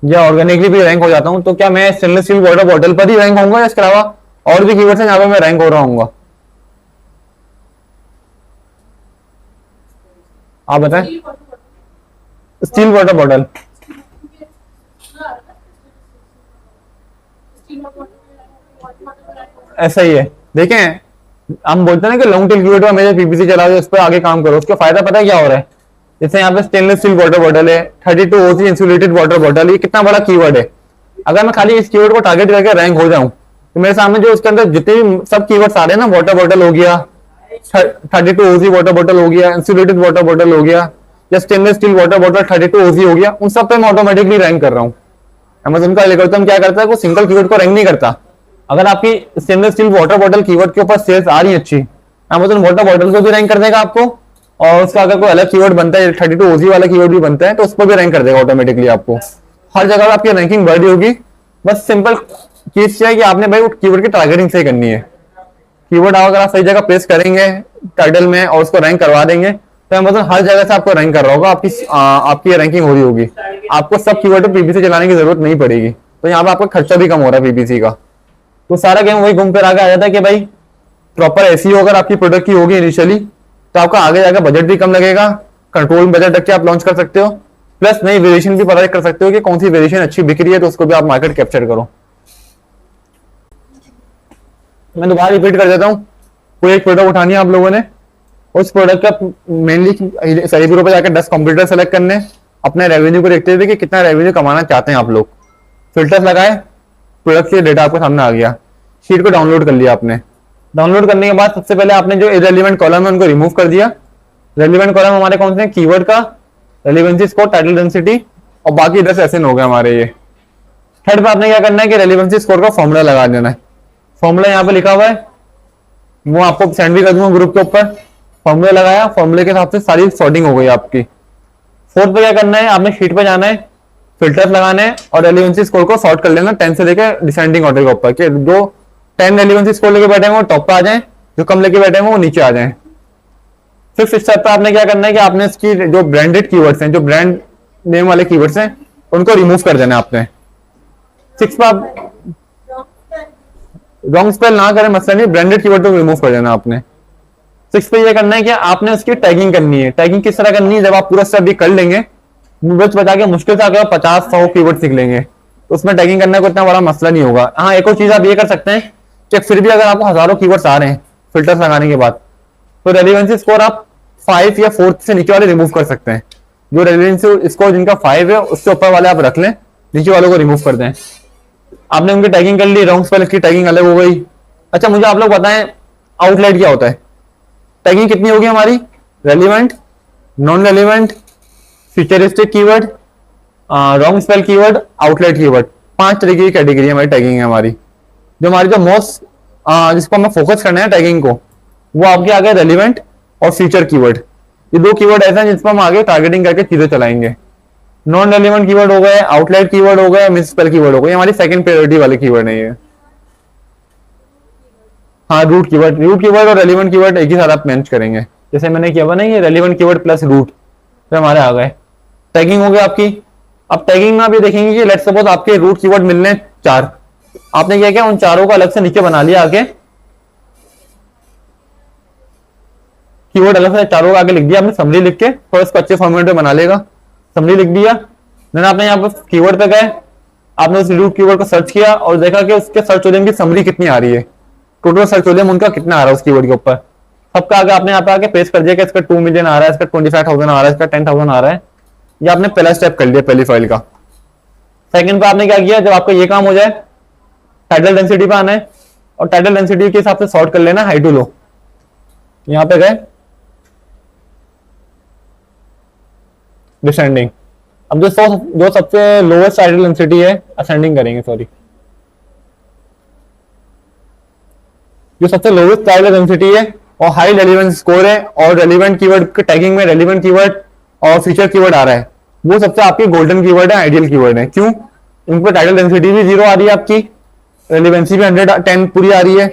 या ऑर्गेनिकली भी रैंक हो जाता हूँ तो क्या मैं स्टेनलेस स्टील वाटर बॉटल पर ही रैंक होऊंगा या इसके अलावा और भी कीवर्ड्स हैं जहां पे मैं रैंक हो रहा हूँ? आप बताएं। स्टील वाटर बॉटल ऐसा ही है। देखें हम बोलते हैं ना कि लॉन्ग टेल कीवर्ड में मेरे पीपीसी चलाओ उस पर आगे काम करो, उसका फायदा पता है क्या हो रहा है? जैसे यहाँ पे स्टेनलेस स्टील वाटर बॉटल है, 32 ओसी इंसुलेटेड वाटर बॉटल, ये कितना बड़ा कीवर्ड है। अगर मैं खाली इस कीवर्ड को टारगेट करके रैंक हो जाऊं तो मेरे सामने जो उसके अंदर जितने भी सब कीवर्ड्स आ रहे हैं ना, वाटर बॉटल हो गया, 32 ओसी वाटर बॉटल हो गया, इंसुलेटेड वाटर बॉटल हो गया या स्टेनलेस स्टील वाटर बॉटल 32 ओसी हो गया, उन सब पे मैं ऑटोमेटिकली रैंक कर रहा हूँ। अमेज़न का एल्गोरिथम क्या करता है, वो सिंगल कीवर्ड को रैंक नहीं करता। अगर आपकी stainless still water bottle keyword के ऊपर सेल्स आ रही है अच्छी, अमेज़न वाटर बॉटल को भी रैंक कर देगा आपको, और उसका अगर कोई अलग कीवर्ड बनता है 32 ओजी वाला कीवर्ड भी बनता है तो उस पर भी रैंक कर देगा ऑटोमेटिकली आपको। हर जगह आपकी रैंकिंग बढ़ रही होगी। बस सिंपल चीज है कि आपने भाई कीवर्ड की टारगेटिंग सही करनी है। कीवर्ड अगर आप सही जगह प्लेस करेंगे टाइटल में और उसको रैंक करवा देंगे तो अमेज़न हर जगह से आपको रैंक कर रहा होगा, आपकी रैंकिंग हो रही होगी, आपको सब कीवर्ड पे पीपीसी चलाने की जरूरत नहीं पड़ेगी। तो यहाँ पे आपका खर्चा भी कम हो रहा है पीपीसी का। तो सारा गेम वही घूम फिर आगे आ जाता है कि भाई प्रॉपर एसईओ अगर आपकी प्रोडक्ट की होगी इनिशियली तो आपका आगे जाकर बजट भी कम लगेगा, कंट्रोल बजट रख के आप लॉन्च कर सकते हो, प्लस नई वेरिएशन भी पता कर सकते हो कि कौन सी वेरिएशन अच्छी बिक रही है तो उसको भी आप मार्केट कैप्चर करो। मैं दोबारा रिपीट कर देता हूँ, कोई एक प्रोडक्ट उठानी है आप लोगों ने, उस प्रोडक्ट का मेनली सही पे जाकर 10 कंप्यूटर सेलेक्ट करने, अपने रेवेन्यू को देखते हुए कि कितना रेवेन्यू कमाना चाहते हैं आप लोग, फिल्टर्स लगाए, प्रोडक्ट के डेटा आपके सामने आ गया, शीट को डाउनलोड कर लिया आपने। डाउनलोड करने के बाद सबसे पहले आपने जो इरेलीवेंट कॉलम है उनको रिमूव कर दिया। रेलिवेंट कॉलम हमारे कौन से हैं? कीवर्ड का, रेलिवेंसी स्कोर, टाइटल डेंसिटी और बाकी 10 एसएन हो गए हमारे ये। थर्ड पे आपने क्या करना है कि रेलिवेंसी स्कोर का फॉर्मूला लगा देना है। फॉर्मूला यहाँ पे लिखा हुआ है, वो आपको सेंड भी कर दूंगा ग्रुप के ऊपर। फॉर्मूला लगाया, फॉर्मूले के हिसाब से सारी सॉर्टिंग हो गई आपकी। फोर्थ पे क्या करना है, आपने शीट पे जाना है, फिल्टर्स लगाने हैं और रेलिवेंसी स्कोर को सॉर्ट कर लेना 10 से लेकर डिसेंडिंग ऑर्डर के ऊपर, कि जो 10 रेलिवेंसी स्कोर लेके बैठे हैं वो टॉप पे आ जाए, जो कम लेके बैठे हैं वो नीचे आ जाए। फिफ्थ स्टेप पे आपने क्या करना है कि आपने इसकी जो ब्रांडेड कीवर्ड्स हैं, जो ब्रांड नेम वाले कीवर्ड्स हैं, उनको रिमूव कर देना है आपने। सिक्स पे आप रॉन्ग स्पेल ना करें, मसला नहीं, ब्रांडेड कीवर्ड को रिमूव कर देना आपने। सिक्स पे ये करना है कि आपने उसकी टैगिंग करनी है। टैगिंग किस तरह करनी है, जब आप पूरा स्टेप भी कर लेंगे, बच बचा के मुश्किल से अगर 50-100 कीवर्ड सीख लेंगे तो उसमें टैगिंग करने को इतना बड़ा मसला नहीं होगा। हाँ, एक और चीज आप ये कर सकते हैं कि फिर भी अगर आपको हजारों कीवर्ड्स आ रहे हैं फिल्टर्स लगाने के बाद, तो रेलिवेंसी स्कोर आप 5 या 4 से नीचे वाले रिमूव कर सकते हैं। जो रेलिवेंसी स्कोर जिनका 5 है उससे ऊपर वाले आप रख लें, नीचे वालों को रिमूव कर दें। आपने उनकी टैगिंग कर ली, रॉन्ग स्पेल की टैगिंग अलग हो गई। अच्छा, मुझे आप लोग बताएं आउटलाइट क्या होता है? टैगिंग कितनी होगी हमारी? Relevant, non relevant, futuristic keyword, wrong spell keyword, outlier keyword, 5 तरीके की कैटेगरी हमारी टैगिंग है हमारी। जो हमारी जो मोस्ट जिसको हमें फोकस करना है टैगिंग को, वो आपके आगे रेलिवेंट और फ्यूचर कीवर्ड, ये 2 कीवर्ड ऐसे हैं जिस पर हम आगे टारगेटिंग करके चीजें चलाएंगे। नॉन रेलिवेंट कीवर्ड हो गए, आउटलाइट कीवर्ड हो गए, मिसस्पेल कीवर्ड हो गए, हमारी सेकंड प्रायोरिटी वाले कीवर्ड है ये। हाँ, रूट कीवर्ड और रेलिवेंट कीवर्ड एक ही साथ आप मैनेज करेंगे। जैसे मैंने किया हुआ ना, ये रेलिवेंट कीवर्ड प्लस रूट, तो हमारे आ गए। टैगिंग हो गया आपकी। अब टैगिंग में आप ये देखेंगे कि लेट्स सपोज आपके रूट कीवर्ड मिलने 4, आपने क्या किया, उन चारों को अलग से नीचे बना लिया आगे, कीवर्ड अलग से चारों को आगे लिख दिया आपने, समरी लिख के थोड़ा इसको अच्छे फॉर्मेट में बना लेगा। समरी लिख दिया, देन आपने यहाँ पर कीवर्ड पे गए, आपने उस रूट कीवर्ड को सर्च किया और देखा कि उसके सर्च वॉल्यूम की समरी कितनी आ रही है, टोटल सर्च वॉल्यूम उनका कितना आ रहा है उस कीवर्ड के ऊपर। सबका आगे आपने यहाँ पे आके पेस्ट कर दिया कि इसका 2 मिलियन आ रहा है, इसका 25,000 आ रहा है, इसका 10,000 आ रहा है। ये आपने पहला स्टेप कर लिया पहली फाइल का। सेकंड पे आपने क्या किया, जब आपका ये काम हो जाए, टाइटल डेंसिटी पे आना है और टाइटल डेंसिटी के हिसाब से सॉर्ट कर लेना हाई टू लो। यहाँ पे गए डिसेंडिंग। अब जो सबसे लोएस्ट टाइटल डेंसिटी है असेंडिंग करेंगे, सॉरी, जो सबसे लोएस्ट टाइटल डेंसिटी है और हाई रेलेवेंस स्कोर है और रेलेवेंट कीवर्ड के टैगिंग में रेलेवेंट कीवर्ड और फीचर कीवर्ड आ रहा है, वो सबसे आपकी गोल्डन कीवर्ड है, आइडियल कीवर्ड है। क्यों? उन पर टाइटल डेंसिटी भी 0 आ रही है, आपकी रेलेवेंसी भी 110 पूरी आ रही है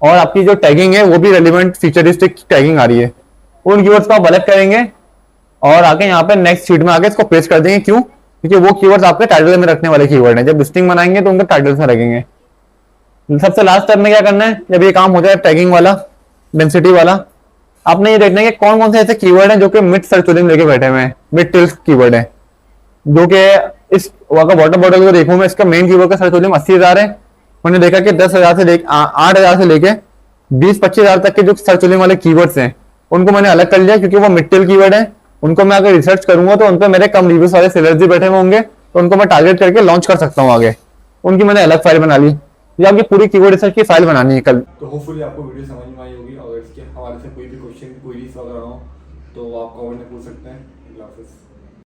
और आपकी जो टैगिंग है वो भी रेलेवेंट फीचरिस्टिक टैगिंग आ रही है। उन कीवर्ड्स को आप अलग करेंगे और आगे यहाँ पे नेक्स्ट शीट में आके इसको पेस्ट कर देंगे। क्यों? क्योंकि वो कीवर्ड्स आपके टाइटल में रखने वाले कीवर्ड हैं। जब लिस्टिंग बनाएंगे तो उनके टाइटल्स में रखेंगे। सबसे लास्ट स्टेप में क्या करना है, जब ये काम हो जाए टैगिंग वाला, डेंसिटी वाला, आपने ये देखना है कि कौन कौन से ऐसे कीवर्ड हैं जो कि मिड सर्च वॉल्यूम लेके बैठे हुए हैं, मिड टिल्स कीवर्ड है, जो कि इस वाटर बॉटल को देखूं मैं, इसका मेन कीवर्ड का सर्च वॉल्यूम 80,000 है। मैंने देखा कि 10,000 से लेकर 8,000 से लेके 20-25,000 तक के जो सर्च वॉल्यूम वाले कीवर्ड्स हैं उनको मैंने अलग कर लिया, क्योंकि वो मिड टिल कीवर्ड है। उनको मैं अगर रिसर्च करूंगा तो उन पर मेरे कम रिव्यूज वाले सेलर्स भी बैठे हुए होंगे, तो उनको मैं टारगेट करके लॉन्च कर सकता हूँ आगे। उनकी मैंने अलग फाइल बना ली। ये आपकी पूरी कीवर्ड रिसर्च की फाइल बनानी है कल। तो होपफुली आपको वीडियो समझ में आई होगी। अगर इसके हवाले से कोई भी क्वेश्चन, क्वेरीज वगैरह हो तो आप कमेंट में पूछ सकते हैं। अल्लाह हाफिज़।